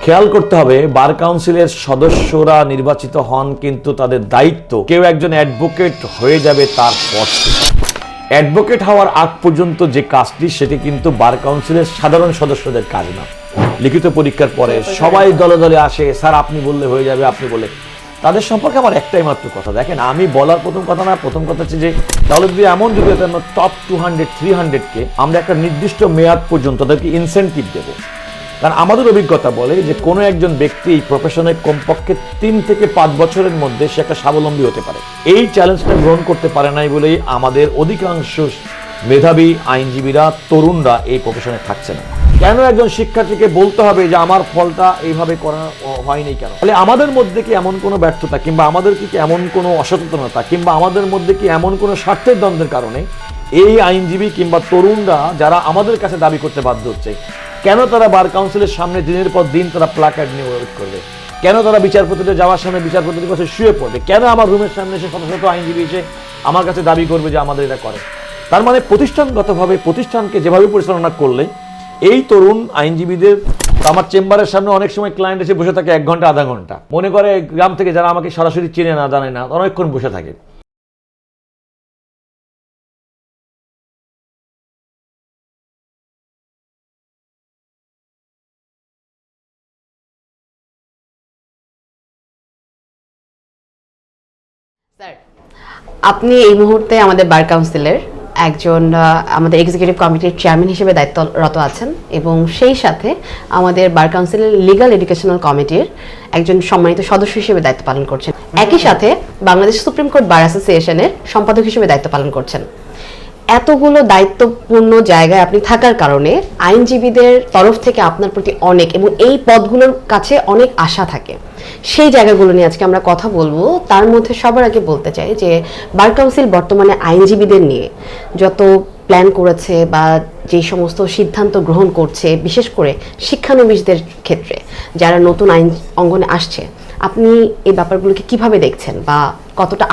খেয়াল করতে হবে বার কাউন্সিলের সদস্যরা নির্বাচিত হন কিন্তু তাদের দায়িত্ব কেউ একজন অ্যাডভোকেট হয়ে যাবে তার পর থেকে। অ্যাডভোকেট হওয়ার আগ পর্যন্ত যে কাজটি সেটি কিন্তু বার কাউন্সিলের সাধারণ সদস্যদের কাজ না। লিখিত পরীক্ষার পরে সবাই দলে দলে আসে, স্যার আপনি বললে হয়ে যাবে, আপনি বলে। তাদের সম্পর্কে আমার একটাই মাত্র কথা, দেখেন আমি বলার প্রথম কথা না, প্রথম কথা হচ্ছে যে তাহলে যদি এমন যদি টপ 200-300-কে আমরা একটা নির্দিষ্ট মেয়াদ পর্যন্ত তাদেরকে ইনসেন্টিভ দেবো। কারণ আমাদের অভিজ্ঞতা বলে যে কোনো একজন ব্যক্তি এই প্রফেশনে কমপক্ষে 3 থেকে 5 বছরের মধ্যে সে একটা স্বাবলম্বী হতে পারে। এই চ্যালেঞ্জটা গ্রহণ করতে পারে নাই বলেই আমাদের অধিকাংশ মেধাবী আইনজীবীরা, তরুণরা এই প্রফেশনে থাকছে না। কেন একজন শিক্ষার্থীকে বলতে হবে যে আমার ফলটা এইভাবে করা হয়নি কেন? তাহলে আমাদের মধ্যে কি এমন কোনো ব্যর্থতা কিংবা আমাদের কি এমন কোনো অসচেতনতা কিংবা আমাদের মধ্যে কি এমন কোনো স্বার্থের দ্বন্দ্বের কারণে এই আইনজীবী কিংবা তরুণরা যারা আমাদের কাছে দাবি করতে বাধ্য হচ্ছে, কেন তারা বার কাউন্সিলের সামনে দিনের পর দিন তারা প্ল্যাকার্ড নিয়ে ওয়েট করবে? কেন তারা বিচারপতিদের যাওয়ার সামনে বিচারপতির কাছে শুয়ে পড়বে? কেন আমার রুমের সামনে এসে শত শত আইনজীবী এসে আমার কাছে দাবি করবে যে আমাদের এটা করে? তার মানে প্রতিষ্ঠানগতভাবে প্রতিষ্ঠানকে যেভাবে পরিচালনা করলে এই তরুণ আইনজীবীদের, আমার চেম্বারের সামনে অনেক সময় ক্লায়েন্ট এসে বসে থাকে 1 ঘন্টা আধা ঘন্টা, মনে করে গ্রাম থেকে যারা আমাকে সরাসরি চেনে না জানে না, অনেকক্ষণ বসে থাকে। স্যার, আপনি এই মুহূর্তে আমাদের বার কাউন্সিলের একজন আমাদের এক্সিকিউটিভ কমিটির চেয়ারম্যান হিসেবে দায়িত্বরত আছেন এবং সেই সাথে আমাদের বার কাউন্সিলের লিগ্যাল এডুকেশনাল কমিটির একজন সম্মানিত সদস্য হিসেবে দায়িত্ব পালন করছেন। একই সাথে বাংলাদেশ সুপ্রিম কোর্ট বার অ্যাসোসিয়েশনের সম্পাদক হিসেবে দায়িত্ব পালন করছেন। এতগুলো দায়িত্বপূর্ণ জায়গায় আপনি থাকার কারণে আইনজীবীদের তরফ থেকে আপনার প্রতি অনেক এবং এই পদগুলোর কাছে অনেক আশা থাকে। সেই জায়গাগুলো নিয়ে আজকে আমরা কথা বলবো। তার মধ্যে সবার আগে বলতে চাই যে বার কাউন্সিল বর্তমানে আইনজীবীদের নিয়ে যত প্ল্যান করেছে বা যে সমস্ত সিদ্ধান্ত গ্রহণ করছে, বিশেষ করে শিক্ষানবিশদের ক্ষেত্রে যারা নতুন আইন অঙ্গনে আসছে, আপনি এই ব্যাপারগুলোকে কিভাবে দেখছেন বা কতটা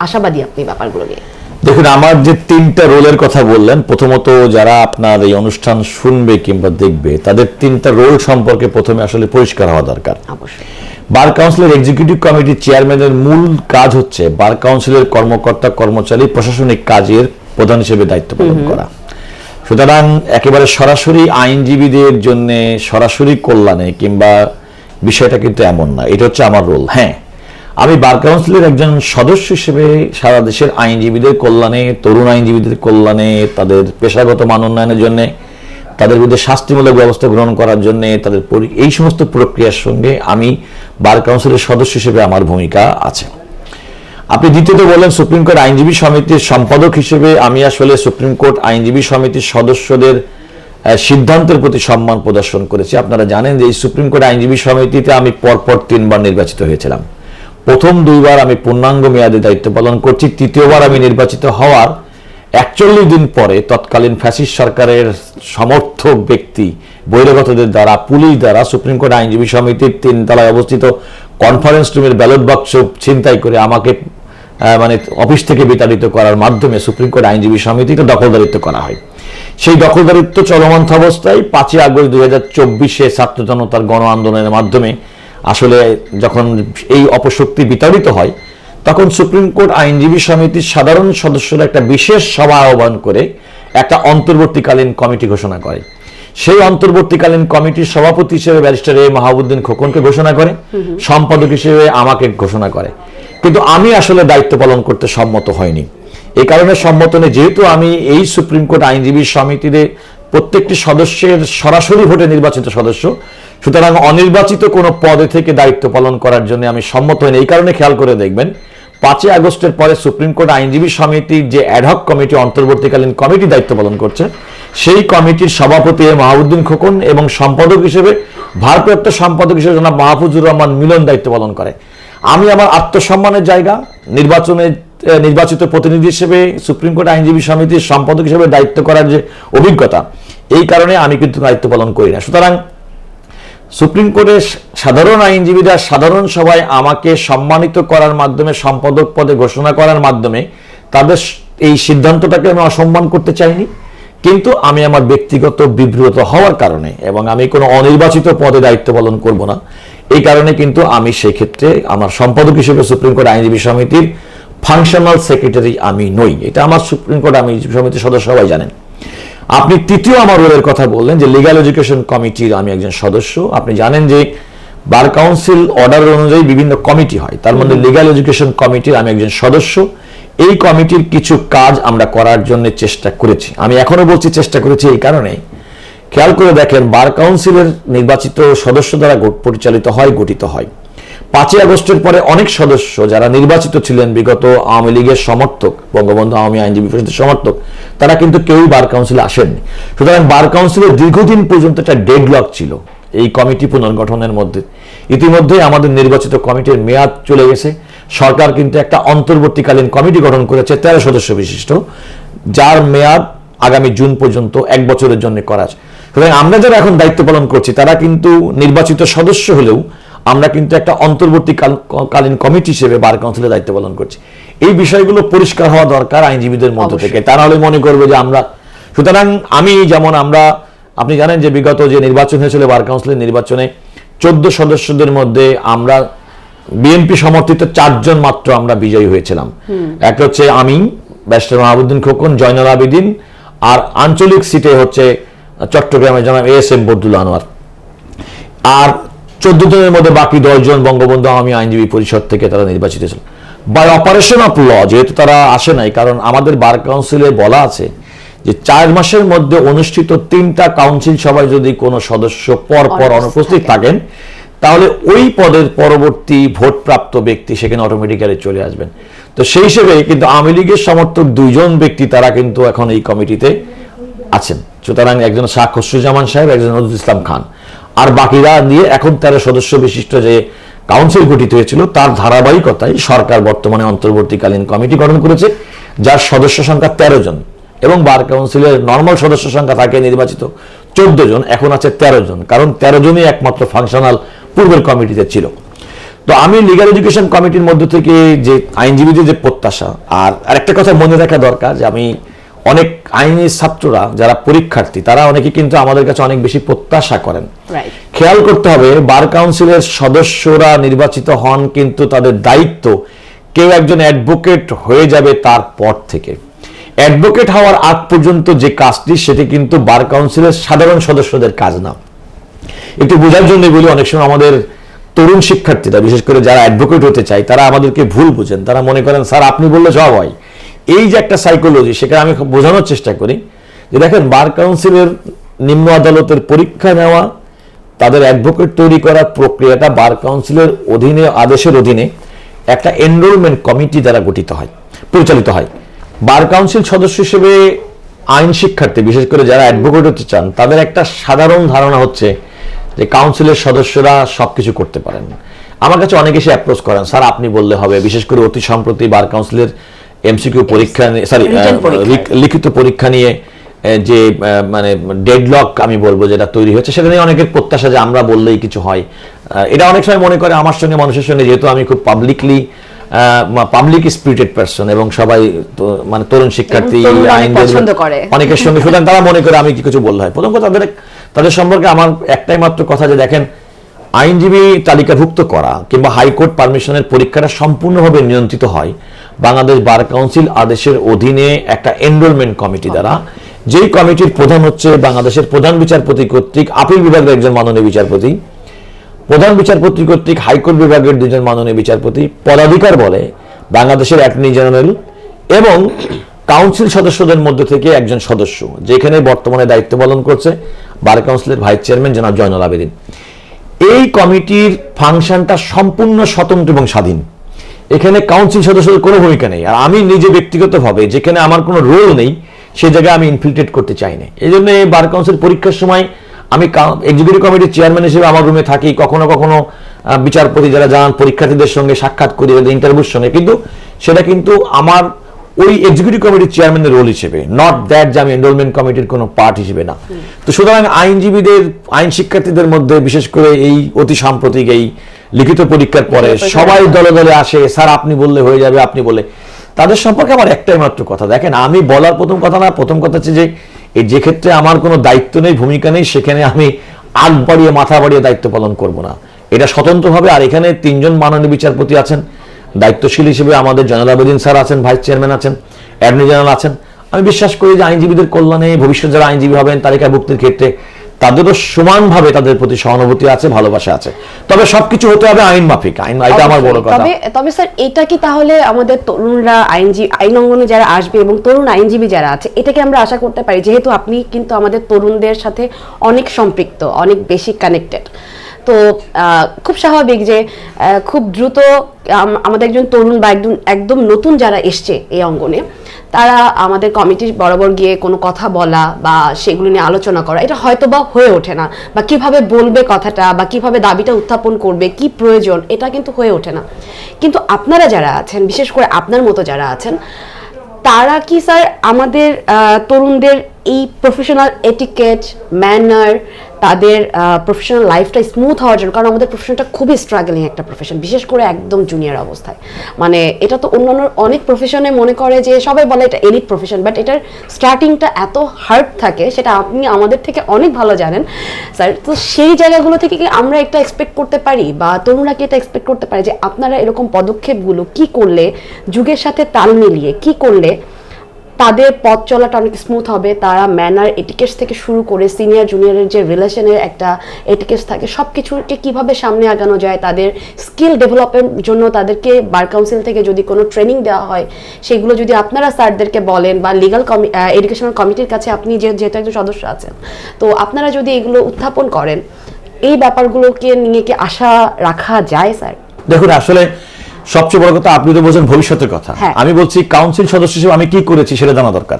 আশাবাদী আপনি ব্যাপারগুলো নিয়ে? দেখুন, আমার যে 3টা রোলের কথা বললেন, প্রথমত যারা আপনার এই অনুষ্ঠান শুনবে কিংবা দেখবে তাদের 3টা রোল সম্পর্কে প্রথমে আসলে পরিষ্কার হওয়া দরকার। অবশ্যই বার কাউন্সিলের এক্সিকিউটিভ কমিটির চেয়ারম্যানের মূল কাজ হচ্ছে বার কাউন্সিলের কর্মকর্তা কর্মচারী প্রশাসনিক কাজের প্রধান হিসেবে দায়িত্ব পালন করা। সুতরাং একেবারে সরাসরি আইনজীবীদের জন্য সরাসরি কল্যাণে কিংবা বিষয়টা কিন্তু এমন না। এটা হচ্ছে আমার রোল। হ্যাঁ, আমি বার কাউন্সিলের একজন সদস্য হিসেবে সারা দেশের আইনজীবীদের কল্যাণে, তরুণ আইনজীবীদের কল্যাণে, তাদের পেশাগত মান উন্নয়নের জন্য, তাদের বিরুদ্ধে শাস্তিমূলক ব্যবস্থা গ্রহণ করার জন্য, তাদের এই সমস্ত প্রক্রিয়ার সঙ্গে আমি বার কাউন্সিলের সদস্য হিসেবে আমার ভূমিকা আছে। আপনি দ্বিতীয়ত বললেন সুপ্রিম কোর্ট আইনজীবী সমিতির সম্পাদক হিসেবে আমি আসলে সুপ্রিম কোর্ট আইনজীবী সমিতির সদস্যদের সিদ্ধান্তের প্রতি সম্মান প্রদর্শন করেছি। আপনারা জানেন যে এই সুপ্রিম কোর্ট আইনজীবী সমিতিতে আমি পরপর 3বার নির্বাচিত হয়েছিলাম। প্রথম 2বার আমি পূর্ণাঙ্গ মেয়াদে দায়িত্ব পালন করছি। তৃতীয়বার আমি নির্বাচিত হওয়ার 41 দিন পরে তৎকালীন ফ্যাসিস্ট সরকারের সমর্থক ব্যক্তি বহিরাগতদের দ্বারা, পুলিশ দ্বারা সুপ্রিম কোর্ট আইনজীবী সমিতির 3 তলায় অবস্থিত কনফারেন্স রুমের ব্যালট বাক্স ছিনতাই করে আমাকে অফিস থেকে বিতাড়িত করার মাধ্যমে সুপ্রিম কোর্ট আইনজীবী সমিতিতে দখলদারিত্ব করা হয়। সেই দখলদারিত্ব চলমান অবস্থায় 5 আগস্ট 2024 ছাত্র জনতার গণ আন্দোলনের মাধ্যমে আসলে যখন এই অপশক্তি বিতাড়িত হয়, তখন সুপ্রিম কোর্ট আইনজীবী সমিতির সাধারণ সদস্যরা একটা বিশেষ সভা আহ্বান করে একটা অন্তর্বর্তীকালীন কমিটি ঘোষণা করে। সেই অন্তর্বর্তীকালীন কমিটির সভাপতি হিসেবে ব্যারিস্টার এ মাহবুদ্দিন খোকনকে ঘোষণা করে, সম্পাদক হিসেবে আমাকে ঘোষণা করে। কিন্তু আমি আসলে দায়িত্ব পালন করতে সম্মত হয়নি। এই কারণে সম্মত নেই, যেহেতু আমি এই সুপ্রিম কোর্ট আইনজীবী সমিতিতে প্রত্যেকটি সদস্যের সরাসরি ভোটে নির্বাচিত সদস্য, সুতরাং অনির্বাচিত কোনো পদে থেকে দায়িত্ব পালন করার জন্য আমি সম্মত হইনি। এই কারণে খেয়াল করে দেখবেন 5 আগস্টের পরে সুপ্রিম কোর্ট আইনজীবী সমিতির যে অ্যাডহক কমিটি, অন্তর্বর্তীকালীন কমিটি দায়িত্ব পালন করছে, সেই কমিটির সভাপতি মাহবুদ্দিন খোকন এবং সম্পাদক হিসেবে ভারপ্রাপ্ত সম্পাদক হিসেবে জনাব মাহফুজুর রহমান মিলন দায়িত্ব পালন করে। আমি আমার আত্মসম্মানের জায়গা, নির্বাচিত প্রতিনিধি হিসেবে সুপ্রিম কোর্ট আইনজীবী সমিতির সম্পাদক হিসেবে দায়িত্ব করার যে অভিজ্ঞতা, এই কারণে আমি কিন্তু দায়িত্ব পালন করি না। সুতরাং সুপ্রিম কোর্টের সাধারণ আইনজীবীরা সাধারণ সভায় আমাকে সম্মানিত করার মাধ্যমে, সম্পাদক পদে ঘোষণা করার মাধ্যমে তাদের এই সিদ্ধান্তটাকে আমি অসম্মান করতে চাইনি কিন্তু আমি আমার ব্যক্তিগত বিব্রত হওয়ার কারণে এবং আমি কোনো অনির্বাচিত পদে দায়িত্ব পালন করব না, এই কারণে কিন্তু আমি সেই ক্ষেত্রে আমার সম্পাদক হিসেবে সুপ্রিম কোর্ট আইনজীবী সমিতির ফাংশনাল সেক্রেটারি আমি নই। এটা আমার সুপ্রিম কোর্ট আইনজীবী সমিতির সদস্য সবাই জানেন। আপনি তৃতীয় আমার রোলের কথা বললেন যে লিগ্যাল এডুকেশন কমিটির আমি একজন সদস্য। আপনি জানেন যে বার কাউন্সিল অর্ডার অনুযায়ী বিভিন্ন কমিটি হয়, তার মধ্যে লিগ্যাল এডুকেশন কমিটির আমি একজন সদস্য। এই কমিটির কিছু কাজ আমরা করার জন্য চেষ্টা করেছি। আমি এখনো বলছি চেষ্টা করেছি এই কারণে, খেয়াল করে দেখেন বার কাউন্সিলের নির্বাচিত সদস্য দ্বারা পরিচালিত হয়, গঠিত হয়। 5ই আগস্টের পরে অনেক সদস্য যারা নির্বাচিত ছিলেন বিগত আওয়ামী লীগের সমর্থক, বঙ্গবন্ধু আওয়ামী আইনজীবী পরিষদের সমর্থক, তারা কিন্তু কেউই বার কাউন্সিলে আসেননি। সুতরাং বার কাউন্সিলের দীর্ঘদিন পর্যন্ত একটা ডেডলক ছিল এই কমিটি পুনর্গঠনের মধ্যে। ইতিমধ্যে আমাদের নির্বাচিত কমিটির মেয়াদ চলে গেছে। সরকার কিন্তু একটা অন্তর্বর্তীকালীন কমিটি গঠন করেছে 13 সদস্য বিশিষ্ট, যার মেয়াদ আগামী জুন পর্যন্ত 1 বছরের জন্য করা আছে। সুতরাং আমরা যারা এখন দায়িত্ব পালন করছি তারা কিন্তু নির্বাচিত সদস্য হলেও আমরা কিন্তু একটা অন্তর্বর্তীকালীন কমিটি হিসেবে বার কাউন্সিলে দায়িত্ব পালন করছি। এই বিষয়গুলো পরিষ্কার হওয়া দরকার আইনজীবীদের মধ্য থেকে, তা নাহলে মনে করবে যে আমরা। সুতরাং আমি যেমন আপনি জানেন যে বিগত যে নির্বাচন হয়েছিল বার কাউন্সিলের নির্বাচনে 14 সদস্যদের মধ্যে আমরা বিএনপি সমর্থিত 4 জন মাত্র আমরা বিজয়ী হয়েছিলাম। একটা হচ্ছে আমি, ব্যারিস্টার মাহবুবুদ্দিন খোকন, জয়নুল আবেদিন, আর আঞ্চলিক সিটে হচ্ছে চট্টগ্রামের জনাব ASM বদরুল আনোয়ার। আর 14 জনের মধ্যে বাকি 10 জন বঙ্গবন্ধু আওয়ামী আইনজীবী পরিষদ থেকে তারা নির্বাচিত ছিল। বাই অপারেশন অফ ল যেহেতু তারা আসে নাই, কারণ আমাদের বার কাউন্সিলে বলা আছে যে 4 মাসের মধ্যে অনুষ্ঠিত 3টা কাউন্সিল সভায় যদি কোনো সদস্য পর অনুপস্থিত থাকেন তাহলে ওই পদের পরবর্তী ভোটপ্রাপ্ত ব্যক্তি সেখানে অটোমেটিক্যালি চলে আসবেন। তো সেই হিসেবে কিন্তু আওয়ামী লীগের সমর্থক 2 জন ব্যক্তি তারা কিন্তু এখন এই কমিটিতে আছেন। সুতরাং একজন শাহ খসরুজ্জামান সাহেব, একজন নজরুল ইসলাম খান, আর বাকিরা নিয়ে এখন 13 সদস্য বিশিষ্ট যে কাউন্সিল গঠিত হয়েছিল তার ধারাবাহিকতায় সরকার বর্তমানে অন্তর্বর্তীকালীন কমিটি গঠন করেছে, যার সদস্য সংখ্যা 13 জন এবং বার কাউন্সিলের নর্মাল সদস্য সংখ্যা থাকে নির্বাচিত 14 জন, এখন আছে 13 জন, কারণ 13 জনই একমাত্র ফাংশনাল পূর্বের কমিটিতে ছিল। তো আমি লিগ্যাল এডুকেশন কমিটির মধ্য থেকে যে আইনজীবীদের যে প্রত্যাশা, আর আরেকটা কথা মনে রাখা দরকার যে আমি অনেক আইনি ছাত্ররা যারা পরীক্ষার্থী তারা অনেকে কিন্তু আমাদের কাছে অনেক বেশি প্রত্যাশা করেন। খেয়াল করতে হবে বার কাউন্সিলের সদস্যরা নির্বাচিত হন কিন্তু তাদের দায়িত্ব কেউ একজন অ্যাডভোকেট হয়ে যাবে তারপর থেকে। অ্যাডভোকেট হওয়ার আগ পর্যন্ত যে কাজটি সেটি কিন্তু বার কাউন্সিলের সাধারণ সদস্যদের কাজ না। একটু বোঝার জন্য বলি, অনেক সময় আমাদের তরুণ শিক্ষার্থীরা বিশেষ করে যারা অ্যাডভোকেট হতে চায় তারা আমাদেরকে ভুল বুঝেন। তারা মনে করেন স্যার আপনি বললে সব হয়। এই যে একটা সাইকোলজি, সেখানে আমি বোঝানোর চেষ্টা করি যে দেখেন বার কাউন্সিলের নিম্ন আদালতের পরীক্ষা নেওয়া, তাদের অ্যাডভোকেট তৈরি করার প্রক্রিয়াটা বার কাউন্সিলের অধীনে, আদেশের অধীনে একটা এনরোলমেন্ট কমিটি দ্বারা পরিচালিত হয়। বার কাউন্সিল সদস্য হিসেবে আইন শিক্ষার্থী বিশেষ করে যারা অ্যাডভোকেট হতে চান তাদের একটা সাধারণ ধারণা হচ্ছে যে কাউন্সিলের সদস্যরা সবকিছু করতে পারেন। আমার কাছে অনেকে এসে অ্যাপ্রোচ করেন স্যার আপনি বললে হবে। বিশেষ করে অতি সম্প্রতি বার কাউন্সিলের এমসিকিউ পরীক্ষা, লিখিত পরীক্ষা নিয়ে যে মানে ডেডলক আমি বলবো যেটা তৈরি হয়েছে, সেটা নিয়ে অনেকের প্রত্যাশা যে আমরা বললেই কিছু হয়। এটা অনেক সময় মনে করে আমার সঙ্গে মানুষের সঙ্গে, যেহেতু আমি খুব পাবলিক স্পিরিটেড পারসন এবং সবাই মানে তরুণ শিক্ষার্থী অনেকের সঙ্গে, সুতরাং তারা মনে করে আমি কিছু বললে হয়। প্রথম কথা তাদের সম্পর্কে আমার একটাই মাত্র কথা যে দেখেন আইনজীবী তালিকাভুক্ত করা কিংবা হাইকোর্ট পারমিশনের পরীক্ষাটা সম্পূর্ণভাবে নিয়ন্ত্রিত হয় বাংলাদেশ বার কাউন্সিল আদেশের অধীনে একটা এনরোলমেন্ট কমিটি দ্বারা। যেই কমিটির প্রধান হচ্ছে বাংলাদেশের প্রধান বিচারপতি কর্তৃক আপিল বিভাগের একজন মাননীয় বিচারপতি, প্রধান বিচারপতি কর্তৃক হাইকোর্ট বিভাগের 2 জন মাননীয় বিচারপতি, পদাধিকার বলে বাংলাদেশের অ্যাটর্নি জেনারেল এবং কাউন্সিল সদস্যদের মধ্যে থেকে একজন সদস্য, যেখানে বর্তমানে দায়িত্ব পালন করছে বার কাউন্সিলের ভাইস চেয়ারম্যান জনাব জয়নুল আবেদিন। এই কমিটির ফাংশনটা সম্পূর্ণ স্বতন্ত্র এবং স্বাধীন। এখানে কাউন্সিল সদস্যদের কোনো ভূমিকা নেই। আর আমি নিজে ব্যক্তিগতভাবে যেখানে আমার কোনো রোল নেই সেই জায়গায় আমি ইনফিল্ট্রেট করতে চাই না। এই জন্য এই বার কাউন্সিল পরীক্ষার সময় আমি এক্সিকিউটিভ কমিটির চেয়ারম্যান হিসেবে আমার রুমে থাকি, কখনো কখনো বিচারপতি যারা যান পরীক্ষার্থীদের সঙ্গে সাক্ষাৎ করি ইন্টারভিউর সঙ্গে, কিন্তু সেটা কিন্তু আমার ওই এক্সিকিউটিভ কমিটির চেয়ারম্যানের রোল হিসেবে, নট দ্যাট যে আমি এনরোলমেন্ট কমিটির কোনো পার্ট হিসেবে না। তো সুতরাং আইনজীবীদের, আইন শিক্ষার্থীদের মধ্যে বিশেষ করে এই অতি সাম্প্রতিক এই লিখিত পরীক্ষার পরে সবাই দলে দলে আসে, স্যার আপনি বললে হয়ে যাবে, আপনি বলে। তাদের সম্পর্কে আমার একটাই মাত্র কথা, দেখেন আমি বলার প্রথম কথা হচ্ছে যে এই যে ক্ষেত্রে আমার কোনো দায়িত্ব নেই, ভূমিকা নেই, সেখানে আমি আগ বাড়িয়ে মাথা বাড়িয়ে দায়িত্ব পালন করব না, এটা স্বতন্ত্রভাবে। আর এখানে 3 জন মাননীয় বিচারপতি আছেন, দায়িত্বশীল হিসেবে আমাদের জয়নাল আবেদিন স্যার আছেন, ভাইস চেয়ারম্যান আছেন, অ্যাটর্নি জেনারেল আছেন। আমি বিশ্বাস করি যে আইনজীবীদের কল্যাণে, ভবিষ্যৎ যারা আইনজীবী হবেন তালিকাভুক্তির ক্ষেত্রে তাদেরও সমানভাবে তাদের প্রতি সহানুভূতি আছে, ভালোবাসা আছে। তবে সবকিছু হতে হবে আইন মাফিক, এটা আমার বড় কথা। তবে স্যার, এটা কি তাহলে আমাদের তরুণরা আইন অঙ্গনে যারা আসবে এবং তরুণ আইনজীবী যারা আছে, এটাকে আমরা আশা করতে পারি, যেহেতু আপনি কিন্তু আমাদের তরুণদের সাথে অনেক সম্পৃক্ত, অনেক বেশি কানেক্টেড, তো খুব স্বাভাবিক যে খুব দ্রুত আমাদের একজন তরুণ বা একদম নতুন যারা এসছে এই অঙ্গনে, তারা আমাদের কমিটির বরাবর গিয়ে কোনো কথা বলা বা সেগুলো নিয়ে আলোচনা করা, এটা হয়তো বা হয়ে ওঠে না, বা কিভাবে বলবে কথাটা, বা কিভাবে দাবিটা উত্থাপন করবে, কি প্রয়োজন, এটা কিন্তু হয়ে ওঠে না। কিন্তু আপনারা যারা আছেন, বিশেষ করে আপনার মতো যারা আছেন, তারা কি স্যার আমাদের তরুণদের এই প্রফেশনাল এটিকেট, ম্যানার, তাদের প্রফেশনাল লাইফটা স্মুথ হওয়ার জন্য, কারণ আমাদের প্রফেশনটা খুবই স্ট্রাগলিং একটা প্রফেশন, বিশেষ করে একদম জুনিয়র অবস্থায়, মানে এটা তো অন্যান্য অনেক প্রফেশনে মনে করে যে সবাই বলে এটা এলিট প্রফেশন, বাট এটার স্টার্টিংটা এত হার্ড থাকে, সেটা আপনি আমাদের থেকে অনেক ভালো জানেন স্যার। তো সেই জায়গাগুলো থেকে কি আমরা একটা এক্সপেক্ট করতে পারি, বা তরুণরা কি এটা এক্সপেক্ট করতে পারে যে আপনারা এরকম পদক্ষেপগুলো কি করলে, যুগের সাথে তাল মিলিয়ে কি করলে তাদের পথ চলাটা অনেক স্মুথ হবে, তারা ম্যানার, এটিকেটস থেকে শুরু করে সিনিয়র জুনিয়রের যে রিলেশনের একটা এটিকেটস থাকে, সব কিছুকে কীভাবে সামনে আগানো যায়, তাদের স্কিল ডেভেলপের জন্য তাদেরকে বার কাউন্সিল থেকে যদি কোনো ট্রেনিং দেওয়া হয়, সেগুলো যদি আপনারা স্যারদেরকে বলেন, বা লিগাল এডুকেশনাল কমিটির কাছে আপনি যেহেতু একজন সদস্য আছেন, তো আপনারা যদি এগুলো উত্থাপন করেন, এই ব্যাপারগুলোকে নিয়ে কি আশা রাখা যায় স্যার? দেখুন, আসলে সবচেয়ে বড় কথা, আপনি তো বলছেন ভবিষ্যতের কথা, আমি বলছি কাউন্সিল সদস্য হিসেবে আমি কি করেছি সেটা জানা দরকার,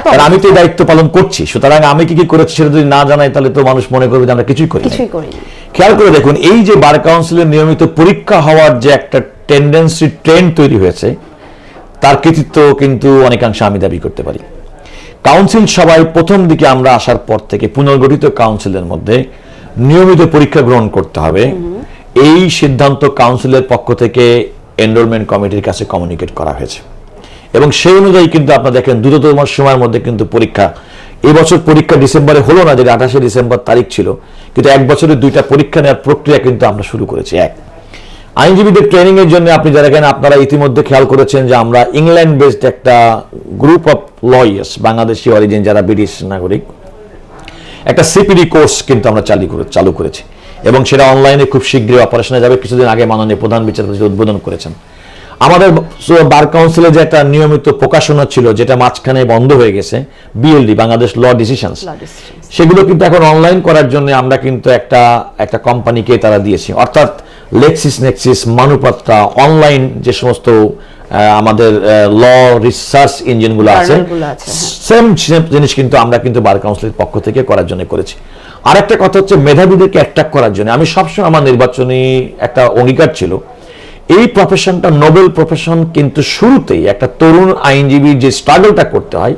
কারণ আমি তো এই দায়িত্ব পালন করছি। সুতরাং আমি কি কি করেছি সেটা যদি না জানাই, তাহলে তো মানুষ মনে করবে যে আমরা কিছুই করি। খেয়াল করে দেখুন, এই যে বার কাউন্সিলের নিয়মিত পরীক্ষা হওয়ার যে একটা টেন্ডেন্সি, ট্রেন্ড তৈরি হয়েছে, তার কৃতিত্ব কিন্তু অনেকাংশে আমি দাবি করতে পারি। কাউন্সিল সবাই প্রথম দিকে আমরা আসার পর থেকে পুনর্গঠিত কাউন্সিলের মধ্যে নিয়মিত পরীক্ষা গ্রহণ করতে হবে, এই সিদ্ধান্ত কাউন্সিলের পক্ষ থেকে এনরোলমেন্ট কমিটির কাছে কমিউনিকেট করা হয়েছে, এবং সেই অনুযায়ী কিন্তু আপনারা দেখেন দ্রুততম সময়ের মধ্যে কিন্তু পরীক্ষা, এবছর পরীক্ষা ডিসেম্বরে হলো না, যেটা 28শে ডিসেম্বর তারিখ ছিল, কিন্তু 1 বছরের 2টা পরীক্ষা নেওয়ার প্রক্রিয়া কিন্তু আমরা শুরু করেছি। আইনজীবীদের ট্রেনিং এর জন্য আপনি যারা এখানে, আপনারা ইতিমধ্যে খেয়াল করেছেন যে আমরা ইংল্যান্ড বেসড একটা group of lawyers, Bangladeshi origin যারা ব্রিটিশ নাগরিক, একটা সিপিডি কোর্স কিন্তু আমরা চালু করেছি, এবং সেটা অনলাইনে খুব শীঘ্রই অপারেশনে যাবে। কিছুদিন আগে মাননীয় প্রধান বিচারপতি উদ্বোধন করেছেন। আমাদের বার কাউন্সিলে যে একটা নিয়মিত প্রকাশনা ছিল, যেটা মাঝখানে বন্ধ হয়ে গেছে, বিএলডি, বাংলাদেশ ল ডিসিশনস, সেগুলো কিন্তু এখন অনলাইন করার জন্য আমরা কিন্তু একটা কোম্পানিকে তারা দিয়েছি, অর্থাৎ লেক্সিস নেক্সিস, মানুপাত্রা, অনলাইন যে সমস্ত আমাদের ল রিসার্চ ইঞ্জিনগুলো আছে, সেম জিনিস কিন্তু আমরা কিন্তু বার কাউন্সিলের পক্ষ থেকে করার জন্য করেছি। আরেকটা কথা হচ্ছে মেধাবীদেরকে অ্যাট্রাক্ট করার জন্য আমি সবসময়, আমার নির্বাচনী একটা অঙ্গীকার ছিল, এই প্রফেশনটা নোবেল প্রফেশন, কিন্তু শুরুতেই একটা তরুণ আইনজীবীর যে স্ট্রাগলটা করতে হয়,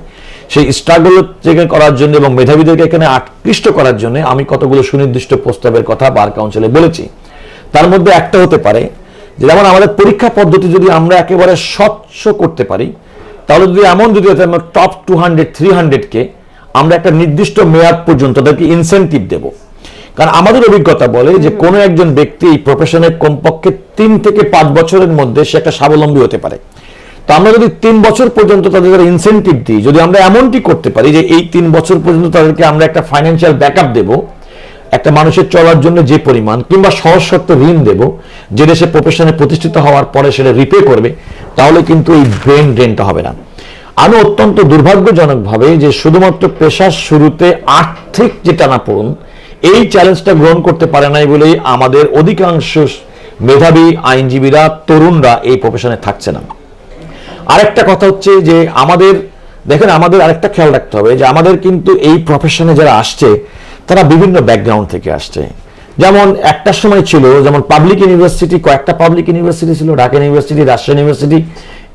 সেই স্ট্রাগল থেকে করার জন্য এবং মেধাবীদেরকে এখানে আকৃষ্ট করার জন্য আমি কতগুলো সুনির্দিষ্ট প্রস্তাবের কথা বার কাউন্সিলে বলেছি। তার মধ্যে একটা হতে পারে যে, যেমন আমাদের পরীক্ষা পদ্ধতি যদি আমরা একেবারে স্বচ্ছ করতে পারি, তাহলে যদি আমরা টপ 200-300-কে আমরা একটা নির্দিষ্ট মেয়াদ পর্যন্ত তাদেরকে ইনসেন্টিভ দেব। কারণ আমাদের অভিজ্ঞতা বলে যে কোনো একজন ব্যক্তি এই প্রফেশনে কমপক্ষে 3 থেকে 5 বছরের মধ্যে সে একটা স্বাবলম্বী হতে পারে। তো আমরা যদি 3 বছর পর্যন্ত তাদের ইনসেন্টিভ দিই, যদি আমরা এমনটি করতে পারি যে এই 3 বছর পর্যন্ত তাদেরকে আমরা একটা ফাইন্যান্সিয়াল ব্যাকআপ দেব, একটা মানুষের চলার জন্য যে পরিমাণ, কিংবা সহজ শর্ত ঋণ দেব, যে দেশে প্রফেশনে প্রতিষ্ঠিত হওয়ার পরে সেটা রিপে করবে, তাহলে কিন্তু এই ব্রেন ড্রেনটা হবে না। আমি অত্যন্ত দুর্ভাগ্যজনকভাবে যে শুধুমাত্র পেশার শুরুতে আর্থিক যে টানাপোড়েন, এই চ্যালেঞ্জটা গ্রহণ করতে পারে নাই বলেই আমাদের অধিকাংশ মেধাবী আইনজীবীরা, তরুণরা এই প্রফেশনে থাকছে না। আরেকটা কথা হচ্ছে যে আমাদের আরেকটা খেয়াল রাখতে হবে যে আমাদের কিন্তু এই প্রফেশনে যারা আসছে, তারা বিভিন্ন ব্যাকগ্রাউন্ড থেকে আসছে। যেমন একটা সময় ছিল, যেমন পাবলিক ইউনিভার্সিটি, কয়েকটা পাবলিক ইউনিভার্সিটি ছিল, ঢাকা ইউনিভার্সিটি, রাজশাহী ইউনিভার্সিটি,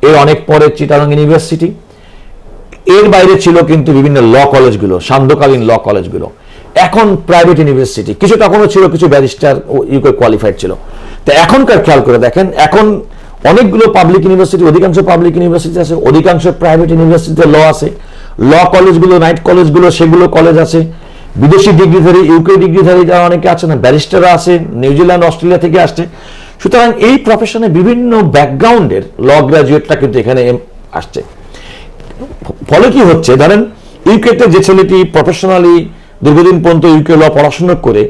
এর অনেক পরে চিটাগাং ইউনিভার্সিটি, এর বাইরে ছিল কিন্তু বিভিন্ন ল কলেজগুলো, সান্ধ্যকালীন ল কলেজগুলো। এখন প্রাইভেট ইউনিভার্সিটি, কিছু তখনও ছিল, কিছু ব্যারিস্টার ইউকে কোয়ালিফাইড ছিল। তো এখনকার খেয়াল করে দেখেন, এখন অনেকগুলো পাবলিক ইউনিভার্সিটি, অধিকাংশ পাবলিক ইউনিভার্সিটি আছে, অধিকাংশ প্রাইভেট ইউনিভার্সিটিতে ল আছে, ল কলেজগুলো, নাইট কলেজগুলো, সেগুলো কলেজ আছে। বিদেশি ডিগ্রিধারী, ইউকে ডিগ্রিধারী যারা অনেকে আছে না, ব্যারিস্টাররা আছে, নিউজিল্যান্ড, অস্ট্রেলিয়া থেকে আসছে। সুতরাং এই প্রফেশনে বিভিন্ন ব্যাকগ্রাউন্ডের ল গ্রাজুয়েটরা কিন্তু এখানে আসছে। ফলে কি হচ্ছে, ধরেন ইউকেতে যে ছেলেটি প্রফেশনালি দীর্ঘদিন পর্যন্ত ইউকে ল পড়াশোনা করে